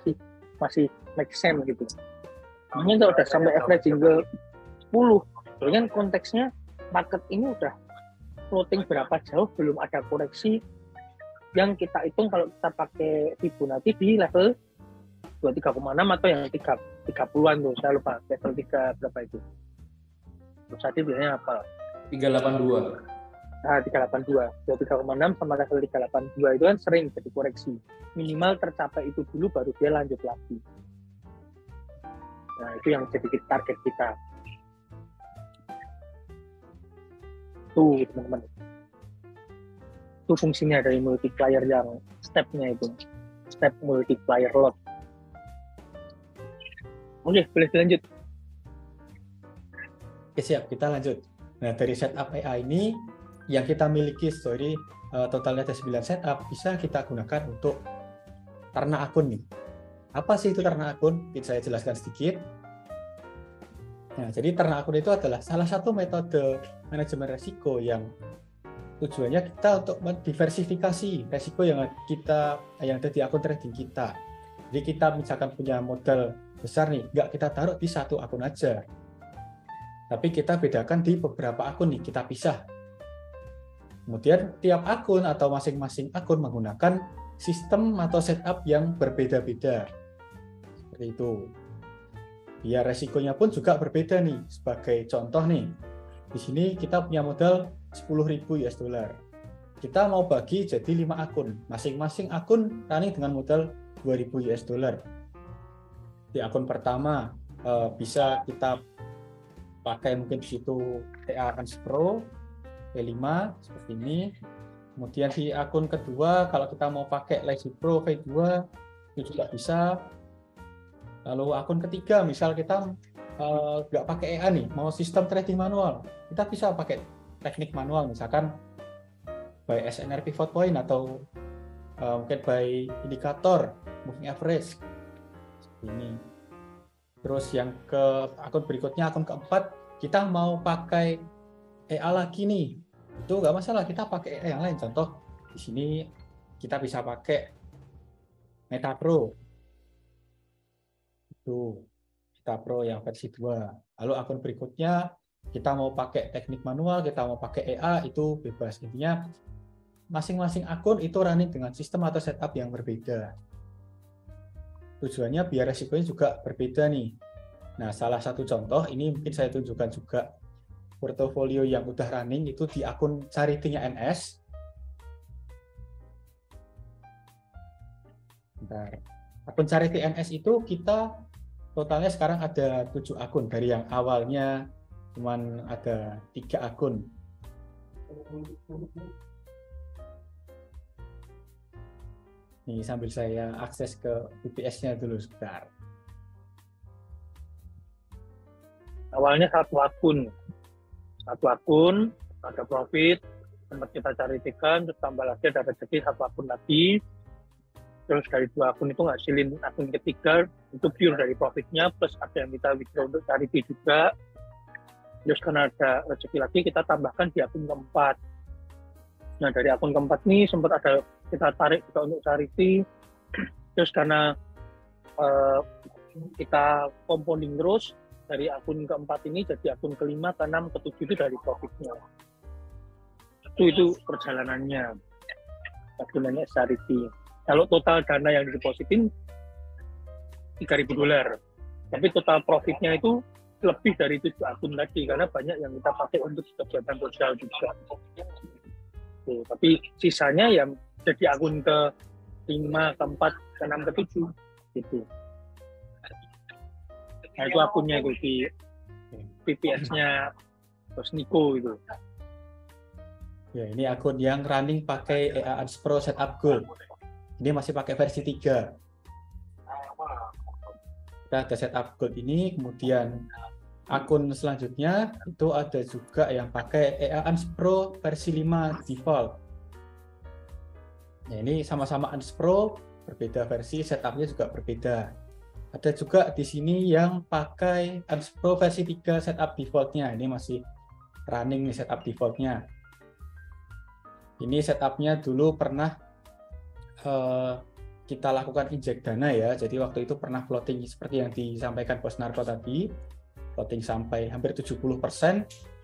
masih make sense gitu. Makanya kalau udah sampai averaging ke 10, jadi kan konteksnya market ini udah floating berapa jauh, belum ada koreksi yang kita hitung kalau kita pakai Fibonacci di level 23,6 atau yang 30-an tuh, saya lupa level 3 berapa itu. Terus tadi biasanya apa? 382. Nah, 382. 23,6 sama level 382 itu kan sering jadi koreksi. Minimal tercapai itu dulu baru dia lanjut lagi. Nah, itu yang jadi target kita. Tuh, teman-teman. Itu fungsinya dari multiplier yang step-nya itu. Step multiplier lot. Oke, boleh dilanjut. Oke, siap, kita lanjut. Nah, dari setup AI ini yang kita miliki, totalnya ada 9 setup, bisa kita gunakan untuk ternak akun nih. Apa sih itu ternak akun? Saya jelaskan sedikit. Nah, jadi ternak akun itu adalah salah satu metode manajemen resiko yang tujuannya kita untuk mendiversifikasi resiko yang ada di akun trading kita. Jadi kita misalkan punya modal besar nih, nggak kita taruh di satu akun aja. Tapi kita bedakan di beberapa akun nih, kita pisah. Kemudian tiap akun atau masing-masing akun menggunakan sistem atau setup yang berbeda-beda. Seperti itu. Biar resikonya pun juga berbeda nih. Sebagai contoh nih, di sini kita punya modal 10.000 US dollar. Kita mau bagi jadi 5 akun. Masing-masing akun running dengan modal 2.000 US dollar. Di akun pertama bisa kita pakai mungkin di situ TA Pro V5 seperti ini. Kemudian di akun kedua kalau kita mau pakai Lazy Pro V2 itu juga bisa. Lalu akun ketiga misal kita nggak pakai EA nih, mau sistem trading manual, kita bisa pakai teknik manual misalkan by SNR pivot point atau mungkin by indikator moving average. Ini. Terus yang ke akun berikutnya, akun keempat, kita mau pakai EA lagi nih, itu nggak masalah, kita pakai EA yang lain. Contoh di sini kita bisa pakai MetaPro, itu MetaPro yang versi 2. Lalu akun berikutnya kita mau pakai teknik manual, kita mau pakai EA, itu bebas. Intinya masing-masing akun itu running dengan sistem atau setup yang berbeda. Tujuannya biar resikonya juga berbeda nih. Nah, salah satu contoh ini mungkin saya tunjukkan juga portofolio yang udah running itu di akun charity-nya NS. Bentar. Akun charity NS itu kita totalnya sekarang ada 7 akun, dari yang awalnya cuman ada 3 akun. Nih, sambil saya akses ke VPS-nya dulu sebentar. Awalnya satu akun, ada profit, sempat kita carikan, terus tambah lagi ada rezeki satu akun lagi, terus dari 2 akun itu ngasilin akun ketiga, itu pure dari profitnya, plus ada yang kita withdraw untuk charity juga, terus karena ada rezeki lagi, kita tambahkan di akun keempat. Nah, dari akun keempat ini sempat ada kita tarik juga untuk charity, terus karena kita compounding terus, dari akun keempat ini jadi akun kelima, keenam, ketujuh itu dari profitnya. Itu perjalanannya, akunannya charity. Kalau total dana yang didepositin $3.000, tapi total profitnya itu lebih dari 7 akun tadi, karena banyak yang kita pakai untuk kegiatan sosial juga. Tuh, tapi sisanya yang jadi akun ke-5, ke-4, ke-6, ke-7 gitu. Nah, itu akunnya itu di VPS-nya Bos Niko itu. Ya, ini akun yang running pakai EA Unspro Setup Gold. Ini masih pakai versi 3. Kita ada Setup Gold ini, kemudian akun selanjutnya itu ada juga yang pakai EA Unspro versi 5 default. Nah, ini sama-sama Unspro, berbeda versi, setupnya juga berbeda. Ada juga di sini yang pakai Unspro versi 3 setup defaultnya. Ini masih running nih setup defaultnya. Ini setupnya dulu pernah kita lakukan injek dana ya. Jadi waktu itu pernah floating seperti yang disampaikan Bos Narko tadi. Floating sampai hampir 70%.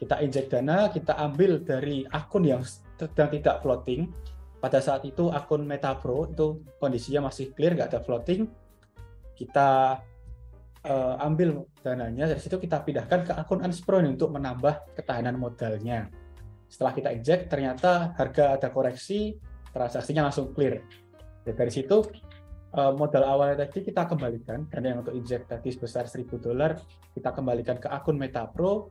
Kita injek dana, kita ambil dari akun yang sedang tidak floating. Pada saat itu akun MetaPro itu kondisinya masih clear, nggak ada floating. Kita ambil dananya, dari situ kita pindahkan ke akun Unspro untuk menambah ketahanan modalnya. Setelah kita injek, ternyata harga ada koreksi, transaksinya langsung clear. Dari situ modal awalnya tadi kita kembalikan, karena yang untuk injek tadi sebesar $1.000, kita kembalikan ke akun MetaPro.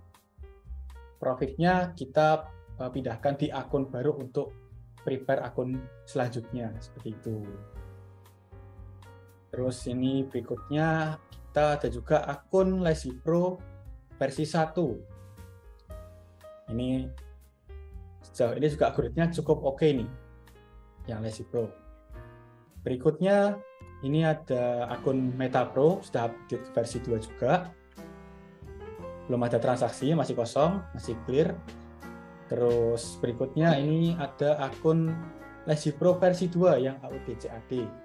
Profitnya kita pindahkan di akun baru untuk prepare akun selanjutnya, seperti itu. Terus ini berikutnya kita ada juga akun Lazy Pro versi 1. Ini sejauh ini juga upgrade-nya cukup oke nih, yang Lazy Pro. Berikutnya ini ada akun MetaPro, sudah update versi 2 juga. Belum ada transaksi, masih kosong, masih clear. Terus berikutnya ini ada akun Lazy Pro versi 2 yang AUDCAD.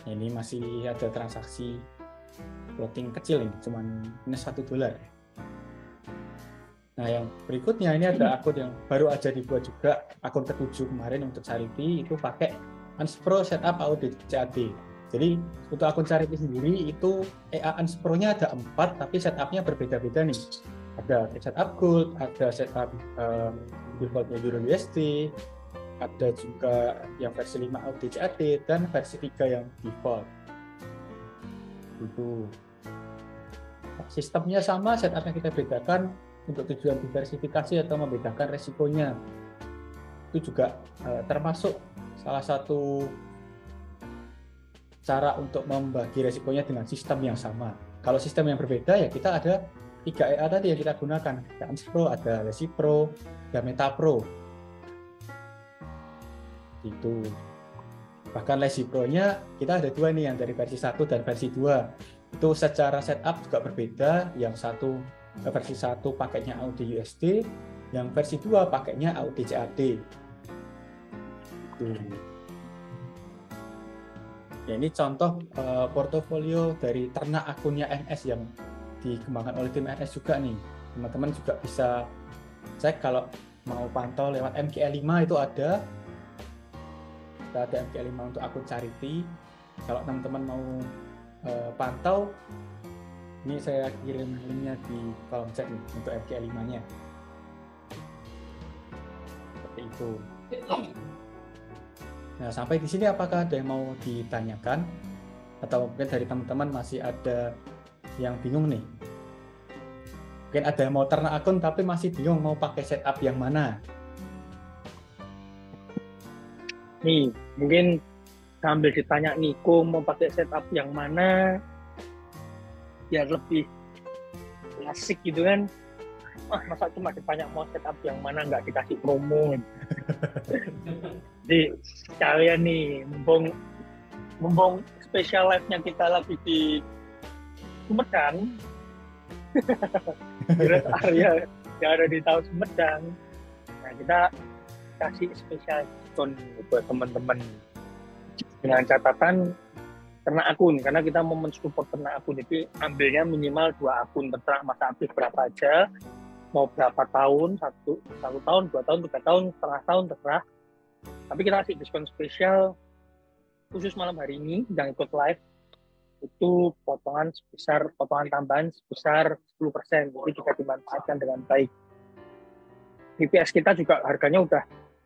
Ini masih ada transaksi floating kecil ini, cuman minus $1. Nah, yang berikutnya ini ada akun yang baru aja dibuat juga, akun ke-7 kemarin untuk charity, itu pakai Unspro Setup AUDCAD. Jadi untuk akun charity sendiri itu EA Unspro-nya ada 4, tapi setupnya berbeda-beda nih. Ada Setup Gold, ada Setup defaultnya EURUSD, ada juga yang versi 5 AUDCAD dan versi 3 yang default. Itu sistemnya sama, setupnya kita bedakan untuk tujuan diversifikasi atau membedakan resikonya. Itu juga termasuk salah satu cara untuk membagi resikonya dengan sistem yang sama. Kalau sistem yang berbeda ya kita ada 3 EA tadi yang kita gunakan. Ada Unspro, ada Lazy Pro, dan MetaPro. Itu bahkan Lazy Pro-nya kita ada 2 nih, yang dari versi 1 dan versi 2. Itu secara setup juga berbeda. Yang satu versi 1 pakainya AUD-USD, yang versi 2 pakainya AUD-CAD. Ya, ini contoh portofolio dari ternak akunnya NS yang dikembangkan oleh tim NS juga nih. Teman-teman juga bisa cek kalau mau pantau lewat MKL5 itu ada. Kita ada MKL5 untuk akun charity. Kalau teman-teman mau pantau Ini saya kirim linknya di kolom chat nih untuk FGA5-nya. Seperti itu. Nah, sampai di sini apakah ada yang mau ditanyakan? Atau mungkin dari teman-teman masih ada yang bingung nih? Mungkin ada yang mau ternak akun tapi masih bingung mau pakai setup yang mana? Nih, mungkin sambil ditanya Niko mau pakai setup yang mana biar lebih asik gitu kan. Wah, masa cuma ditanya mau setup yang mana nggak dikasih promo. Jadi kalian nih, mumpung special live-nya kita lagi di Sumedang, di rest area yang ada di tahun Sumedang. Nah, kita kasih spesial diskon buat teman-teman dengan catatan ternak akun, karena kita mau mensupport ternak akun itu ambilnya minimal 2 akun, terserah masa aktif berapa aja, mau berapa tahun, satu tahun, 2 tahun, 3 tahun, setengah tahun, terserah. Tapi kita kasih diskon spesial khusus malam hari ini yang ikut live itu potongan tambahan sebesar 10%, jadi bisa dimanfaatkan dengan baik. BPS kita juga harganya udah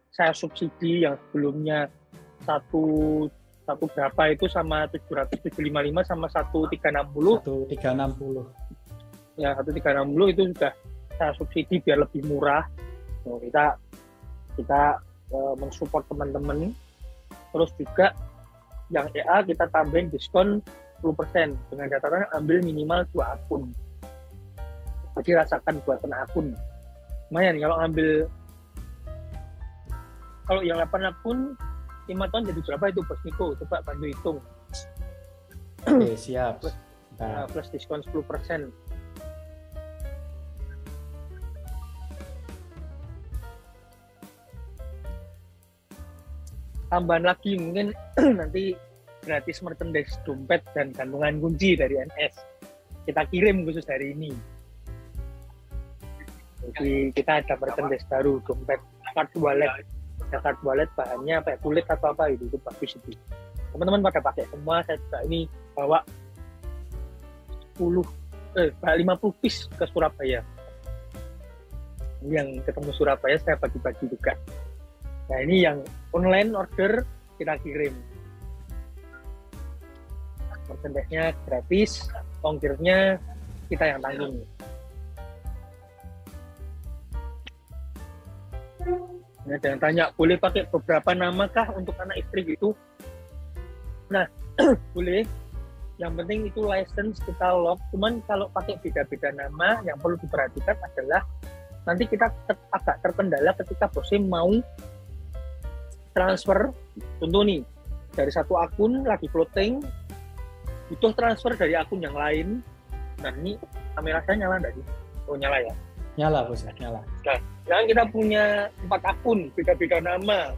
saya subsidi, yang sebelumnya satu berapa itu sama 755 sama 1360 ya 1360 itu sudah saya subsidi biar lebih murah. Nah, kita mensupport teman-teman. Terus juga yang EA kita tambahin diskon 10% dengan catatan ambil minimal 2 akun. Jadi rasakan buat ternak akun lumayan. Kalau yang 8 akun 5 tahun jadi berapa itu Bos Niko? Coba bantu hitung. Oke, siap. Plus diskon 10%. Tambahan lagi mungkin nanti gratis merchandise dompet dan gantungan kunci dari NS. Kita kirim khusus hari ini. Jadi kita ada merchandise baru, dompet, card wallet. Card wallet bahannya kayak kulit atau apa itu bagus itu. Teman-teman pada pakai semua. Saya juga ini bawa 50 piece ke Surabaya. Yang ketemu Surabaya saya bagi-bagi juga. Nah, ini yang online order kita kirim. Merchandise-nya gratis, ongkirnya kita yang tanggung. Nah, jangan tanya, boleh pakai beberapa nama kah untuk anak istri gitu? Nah, boleh. Yang penting itu license kita lock. Cuman kalau pakai beda-beda nama, yang perlu diperhatikan adalah nanti kita agak terkendala ketika bosnya mau transfer. Contoh nih, dari satu akun lagi floating, butuh transfer dari akun yang lain. Dan ini kamera saya nyala nggak sih? Oh, nyala ya? Nyala, Bos. Nyala. Nah, sekarang kita punya 4 akun, beda-beda nama.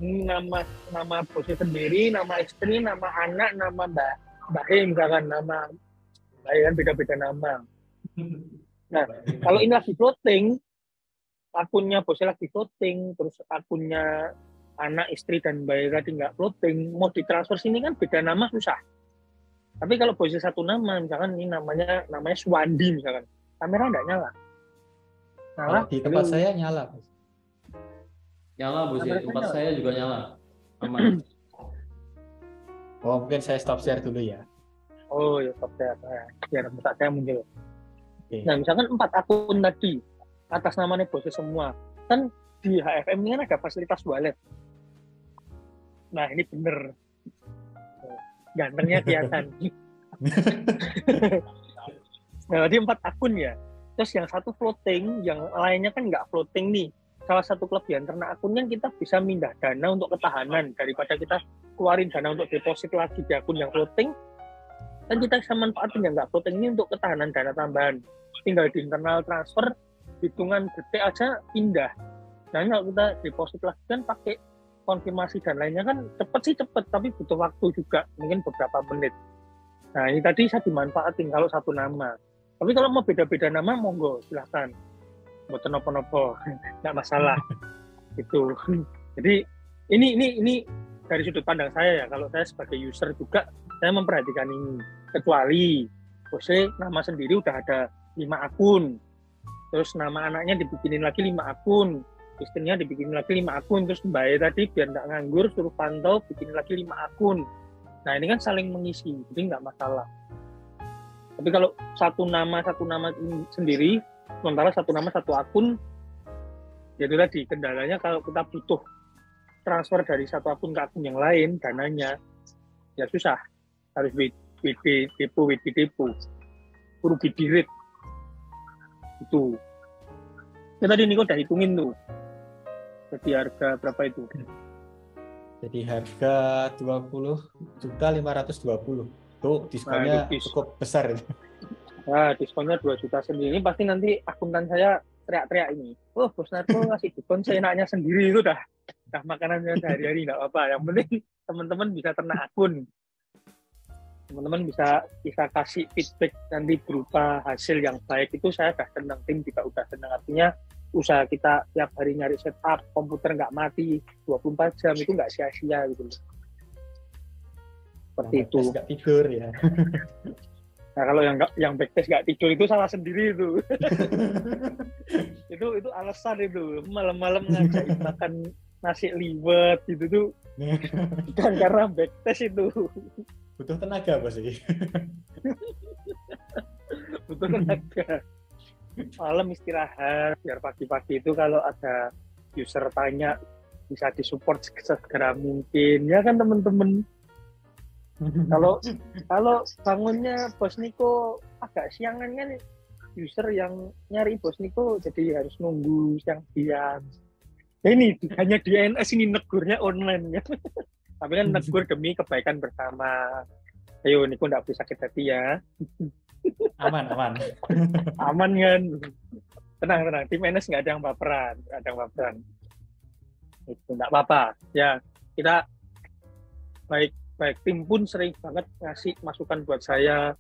Nama bosnya sendiri, nama istri, nama anak, nama Mbak misalkan, nama kan beda-beda nama. Nah, kalau ini lagi floating, akunnya bosnya lagi floating, terus akunnya anak, istri, dan Mbak tadi nggak floating, mau ditransfer sini kan beda nama susah. Tapi kalau bosnya satu nama, misalkan ini namanya Suwandi misalkan, kamera nggak nyala. Kalau di tempat saya nyala, Bos. Nyala, Bos. Ya. Tempat saya juga nyala. Aman. Oh, mungkin saya stop share dulu ya. Oh, ya stop share. Biar muka saya muncul. Okay. Nah, misalkan 4 akun tadi, atas namanya bosnya semua. Kan di HFM ini kan ada fasilitas wallet. Nah, ini bener. Gantengnya kelihatan. Nah, jadi 4 akun ya. Terus yang satu floating, yang lainnya kan nggak floating nih. Salah satu kelebihan ternak akunnya kita bisa mindah dana untuk ketahanan daripada kita keluarin dana untuk deposit lagi di akun yang floating. Dan kita bisa manfaatin yang nggak floating ini untuk ketahanan dana tambahan. Tinggal di internal transfer, hitungan detik aja pindah. Dan kalau kita deposit lagi kan pakai konfirmasi dan lainnya kan cepet, tapi butuh waktu juga, mungkin beberapa menit. Nah, ini tadi saya dimanfaatin kalau satu nama. Tapi kalau mau beda-beda nama, monggo silahkan. Buat nopo-nopo, nggak masalah. Itu. Jadi ini dari sudut pandang saya ya. Kalau saya sebagai user juga, saya memperhatikan ini. Kecuali bosnya nama sendiri udah ada 5 akun, terus nama anaknya dibikinin lagi 5 akun, istrinya dibikinin lagi 5 akun, terus Mbak tadi biar nggak nganggur suruh pantau bikinin lagi 5 akun. Nah ini kan saling mengisi, jadi nggak masalah. Tapi kalau satu nama sendiri, sementara satu nama satu akun, ya itu tadi kendalanya kalau kita butuh transfer dari satu akun ke akun yang lain dananya, ya susah, harus WD depo, rugi dirit itu. Ya tadi Niko udah hitungin tuh. Jadi harga berapa itu? Jadi harga 20.520. Tuh diskonnya cukup besar itu. Nah, diskonnya 2 juta sendiri. Pasti nanti akuntan saya teriak-teriak ini. Oh, Bos Narko ngasih diskon seenaknya sendiri itu dah makanannya sehari-hari nggak apa-apa. Yang penting teman-teman bisa ternak akun. Teman-teman bisa kasih feedback nanti berupa hasil yang baik, itu saya udah senang, tim juga udah senang. Artinya usaha kita tiap hari nyari setup, komputer nggak mati 24 jam, itu nggak sia-sia gitu. Seperti itu. Nggak tidur ya. Nah kalau yang backtest nggak tidur itu salah sendiri itu. itu alasan itu, malam-malam ngajakin makan nasi liwet gitu tuh. Bukan karena backtest itu. Butuh tenaga Bos sih. Butuh tenaga. Malam istirahat biar pagi-pagi itu kalau ada user tanya bisa disupport segera mungkin ya kan teman-teman. Kalau bangunnya Bos Niko agak siangan kan, user yang nyari Bos Niko jadi harus nunggu siang-siang. Ya ini hanya di NS ini negurnya online ya. Tapi kan negur demi kebaikan bersama. Ayo Niko nggak boleh sakit hati ya. Aman. Aman kan. Tenang. Tim NS nggak ada yang baperan. Itu nggak apa-apa. Ya kita baik tim pun sering banget ngasih masukan buat saya.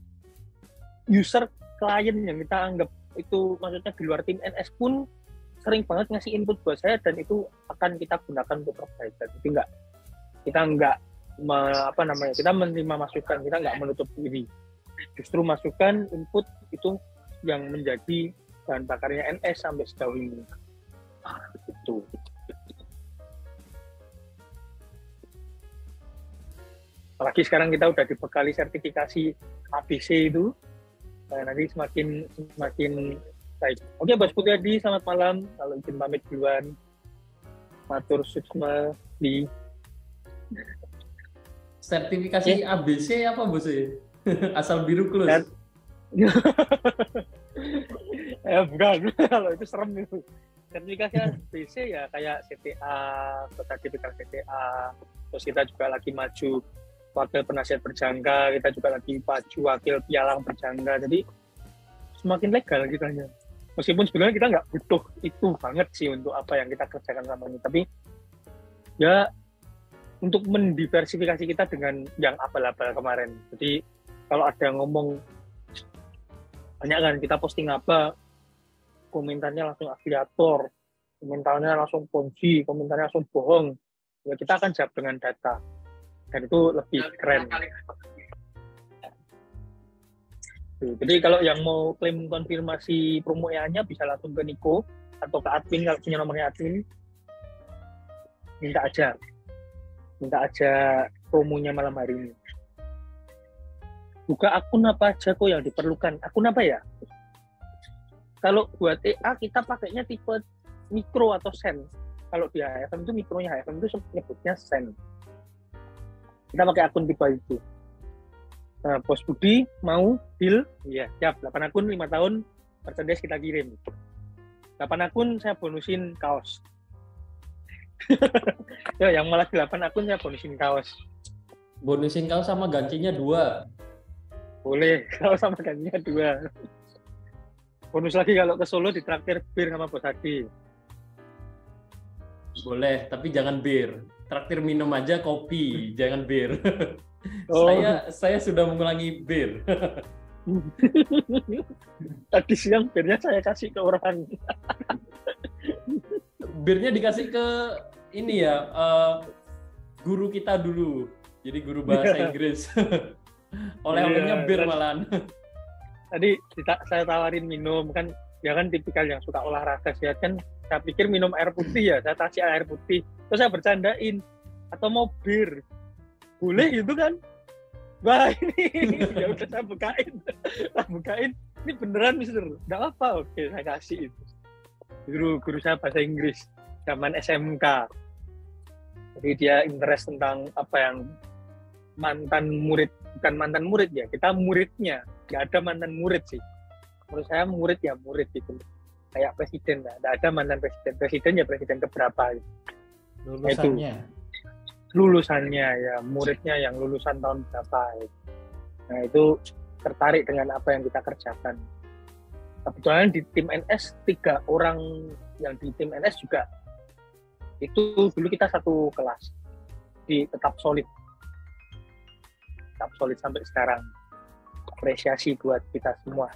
User klien yang kita anggap itu maksudnya di luar tim NS pun sering banget ngasih input buat saya, dan itu akan kita gunakan untuk perbaikan. Jadi kita menerima masukan, kita nggak menutup diri. Justru masukan, input itu yang menjadi bahan bakarnya NS sampai sejauh ini. Itu. Apalagi sekarang kita udah dibekali sertifikasi ABC itu, nanti semakin baik. Oke, Bos Putriadi, selamat malam. Kalau izin pamit duluan. Matur Suksma di sertifikasi ABC apa Bos? Asal biru close. Bukan, kalau itu serem itu. Sertifikasi ABC ya kayak CTA, sertifikat CTA. Terus kita juga lagi maju wakil penasihat berjangka, kita juga lagi maju wakil pialang berjangka. Jadi semakin legal kitanya. Meskipun sebenarnya kita nggak butuh itu banget sih untuk apa yang kita kerjakan selama ini. Tapi ya untuk mendiversifikasi kita dengan yang abal-abal kemarin. Jadi kalau ada yang ngomong banyak kan, kita posting apa, komentarnya langsung afiliator, komentarnya langsung ponzi, komentarnya langsung bohong. Ya kita akan jawab dengan data. Dan itu lebih keren. Jadi kalau yang mau klaim konfirmasi promo EA-nya bisa langsung ke Niko atau ke admin kalau punya nomornya admin. Minta aja promonya malam hari ini. Buka akun apa aja kok yang diperlukan. Akun apa ya? Kalau buat EA kita pakainya tipe mikro atau sen. Kalau di HFM itu mikronya, HFM itu nyebutnya sen. Kita pakai akun tipe itu. Nah, Bos Budi mau deal? Iya, siap. 8 akun 5 tahun merchandise kita kirim. 8 akun saya bonusin kaos. Ya, yang malah 8 akun saya bonusin kaos. Bonusin kaos sama gantinya 2. Boleh, kaos sama gantinya 2. Bonus lagi kalau ke Solo ditraktir bir sama Bos Hadi. Boleh, tapi jangan bir. Traktir minum aja kopi, jangan bir. Oh. Saya sudah mengulangi bir. Tadi siang birnya saya kasih ke orang. Birnya dikasih ke ini ya, guru kita dulu. Jadi guru bahasa Inggris. Oleh-olehnya bir malahan. Tadi saya tawarin minum kan, dia kan tipikal yang suka olahraga sehat kan, saya pikir minum air putih ya, saya kasih air putih, terus saya bercandain atau mau bir, boleh gitu kan? Wah ini ya udah saya bukain, ini beneran mister, nggak apa, oke saya kasih itu. Guru saya bahasa Inggris zaman SMK, jadi dia interest tentang apa yang bukan mantan murid ya, kita muridnya, nggak ada mantan murid sih. Menurut saya murid ya murid gitu, kayak presiden, nggak ada mantan presiden ya presiden keberapa gitu. Lulusannya ya, muridnya yang lulusan tahun berapa gitu. Nah itu tertarik dengan apa yang kita kerjakan. Kebetulan di tim NS 3 orang yang di tim NS juga itu dulu kita satu kelas, tetap solid sampai sekarang. Apresiasi buat kita semua.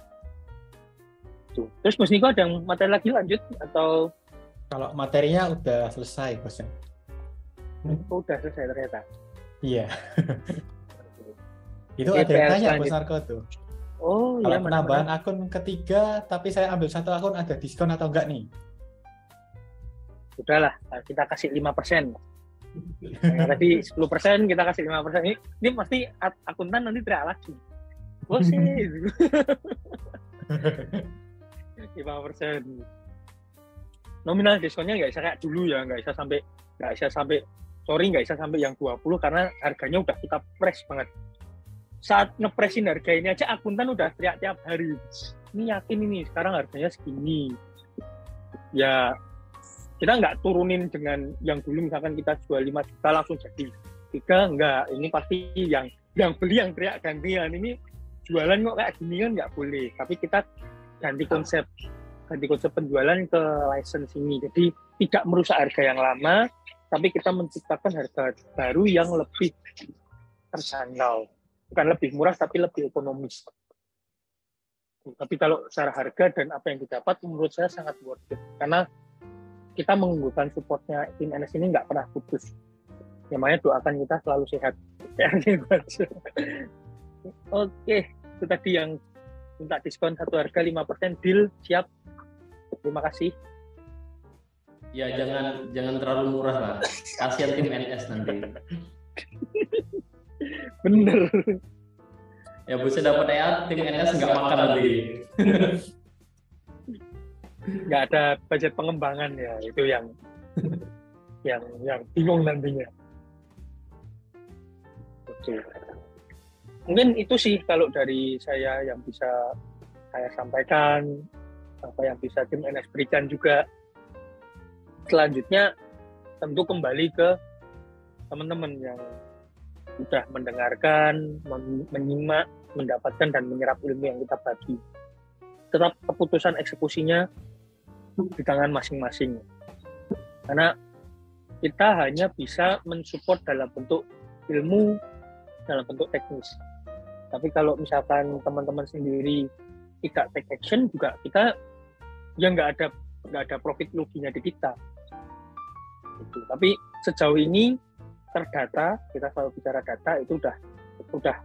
Tuh. Terus Mas Niko ada materi lagi lanjut atau? Kalau materinya udah selesai, Bos. Udah selesai ternyata. Iya. Itu ada yang tanya Bos Narko tuh. Oh kalau iya. Penambahan akun ketiga, tapi saya ambil satu akun, ada diskon atau enggak nih? Udahlah, kita kasih 5%. Tadi 10%, kita kasih 5%. Ini pasti akuntan nanti teriak lagi. Oh sih. 5%. Nominal diskonnya nggak bisa kayak dulu ya, nggak bisa sampai yang 20 karena harganya udah kita press banget. Saat ngepresin harga ini aja akuntan udah teriak tiap hari. Ini yakin ini sekarang harganya segini. Ya kita nggak turunin dengan yang dulu misalkan kita jual 5 juta langsung jadi 3, enggak. Ini pasti yang beli yang teriak gantian. Ini jualan kok kayak gini kan nggak boleh. Tapi kita ganti konsep penjualan ke license ini. Jadi tidak merusak harga yang lama, tapi kita menciptakan harga baru yang lebih terjangkau. Bukan lebih murah, tapi lebih ekonomis. Tapi kalau secara harga dan apa yang didapat, menurut saya sangat worth it. Karena kita mengunggulkan supportnya tim NS ini nggak pernah putus. Namanya doakan kita selalu sehat. Oke, itu tadi yang minta diskon satu harga 5%, deal, siap. Terima kasih. Ya jangan terlalu murah lah. Kasihan tim NS nanti. Bener. Ya bisa dapat tim NS nggak makan nanti. Nggak ada budget pengembangan ya, itu yang bingung nantinya. Oke. Mungkin itu sih kalau dari saya yang bisa saya sampaikan, apa yang bisa tim NS berikan juga. Selanjutnya tentu kembali ke teman-teman yang sudah mendengarkan, menyimak, mendapatkan dan menyerap ilmu yang kita bagi. Tetap keputusan eksekusinya di tangan masing-masing. Karena kita hanya bisa mensupport dalam bentuk ilmu, dalam bentuk teknis. Tapi kalau misalkan teman-teman sendiri tidak take action juga, kita ya nggak ada profit ruginya di kita. Gitu. Tapi sejauh ini terdata, kita selalu bicara data, itu udah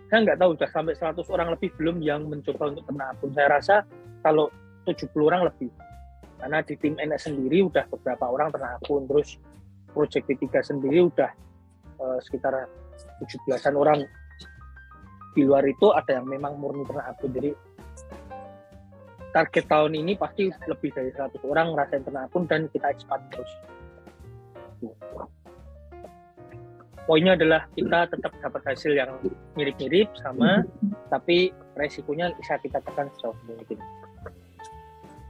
saya nggak tahu udah sampai 100 orang lebih belum yang mencoba untuk kena akun. Saya rasa kalau 70 orang lebih, karena di tim NS sendiri udah beberapa orang kena akun, terus Project B3 sendiri udah sekitar 17-an orang. Di luar itu ada yang memang murni kena akun. Jadi target tahun ini pasti lebih dari 100 orang ngerasain kena akun dan kita expand terus. Poinnya adalah kita tetap dapat hasil yang mirip-mirip sama, tapi resikonya bisa kita tekan sejauh mungkin.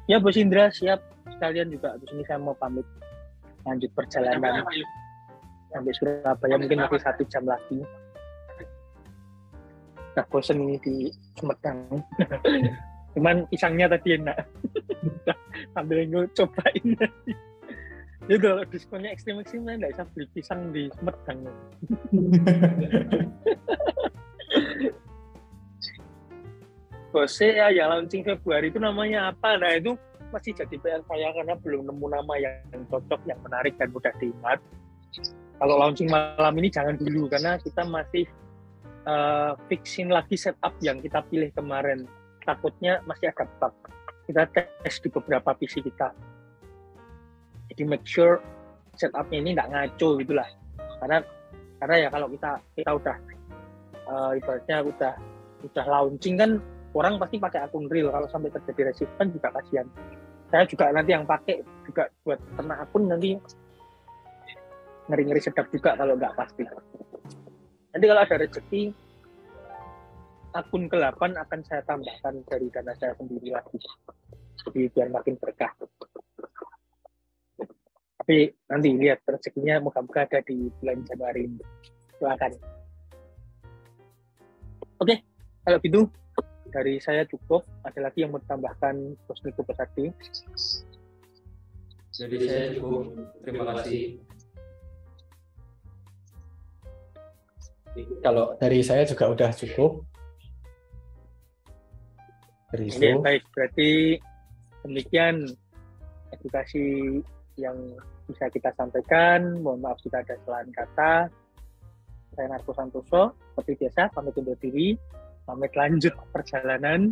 Ya Bos Indra siap, sekalian juga habis ini saya mau pamit lanjut perjalanan sampai Surabaya, mungkin masih 1 jam lagi. Nah bosen ini di Sumedang. Cuman pisangnya tadi enak. Sambil cobain tadi. Ya kalau diskonnya ekstrim-ekstrim saya nggak bisa beli pisang di Sumedang. Bose ya yang launching Februari itu namanya apa? Nah itu masih jadi PR saya karena belum nemu nama yang cocok, yang menarik dan mudah diingat. Kalau launching malam ini jangan dulu karena kita masih fixin lagi setup yang kita pilih kemarin. Takutnya masih ada bug. Kita tes di beberapa PC kita. Jadi make sure setupnya ini nggak ngaco gitulah. Karena ya kalau kita udah ibaratnya udah launching kan, orang pasti pakai akun real. Kalau sampai terjadi resisten juga kasihan. Saya juga nanti yang pakai juga buat kena akun nanti ngeri-ngeri sedap juga kalau nggak pasti. Nanti kalau ada rezeki, akun ke-8 akan saya tambahkan dari dana saya sendiri lagi. Jadi biar makin berkah. Tapi nanti lihat rezekinya moga-moga ada di bulan Januari ini. Doakan. Oke, kalau gitu dari saya cukup. Ada lagi yang mau ditambahkan Bos Niko Pesadi? Jadi saya cukup. Terima kasih. Kalau dari saya juga udah cukup. Oke, baik. Berarti demikian edukasi yang bisa kita sampaikan. Mohon maaf jika ada kesalahan kata. Saya Narko Santoso, seperti biasa, pamit undur diri. Pamit lanjut perjalanan.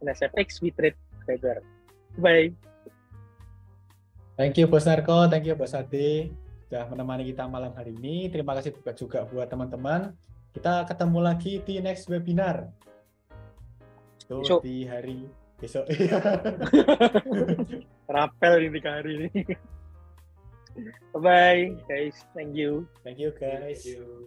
NSFX We Trade Together. Bye. Thank you Bos Narko, thank you Bos Ade sudah menemani kita malam hari ini. Terima kasih juga buat teman-teman. Kita ketemu lagi di next webinar. Besok. Di hari besok. Rapel ini ke hari ini. Bye-bye guys. Thank you. Thank you guys. Thank you.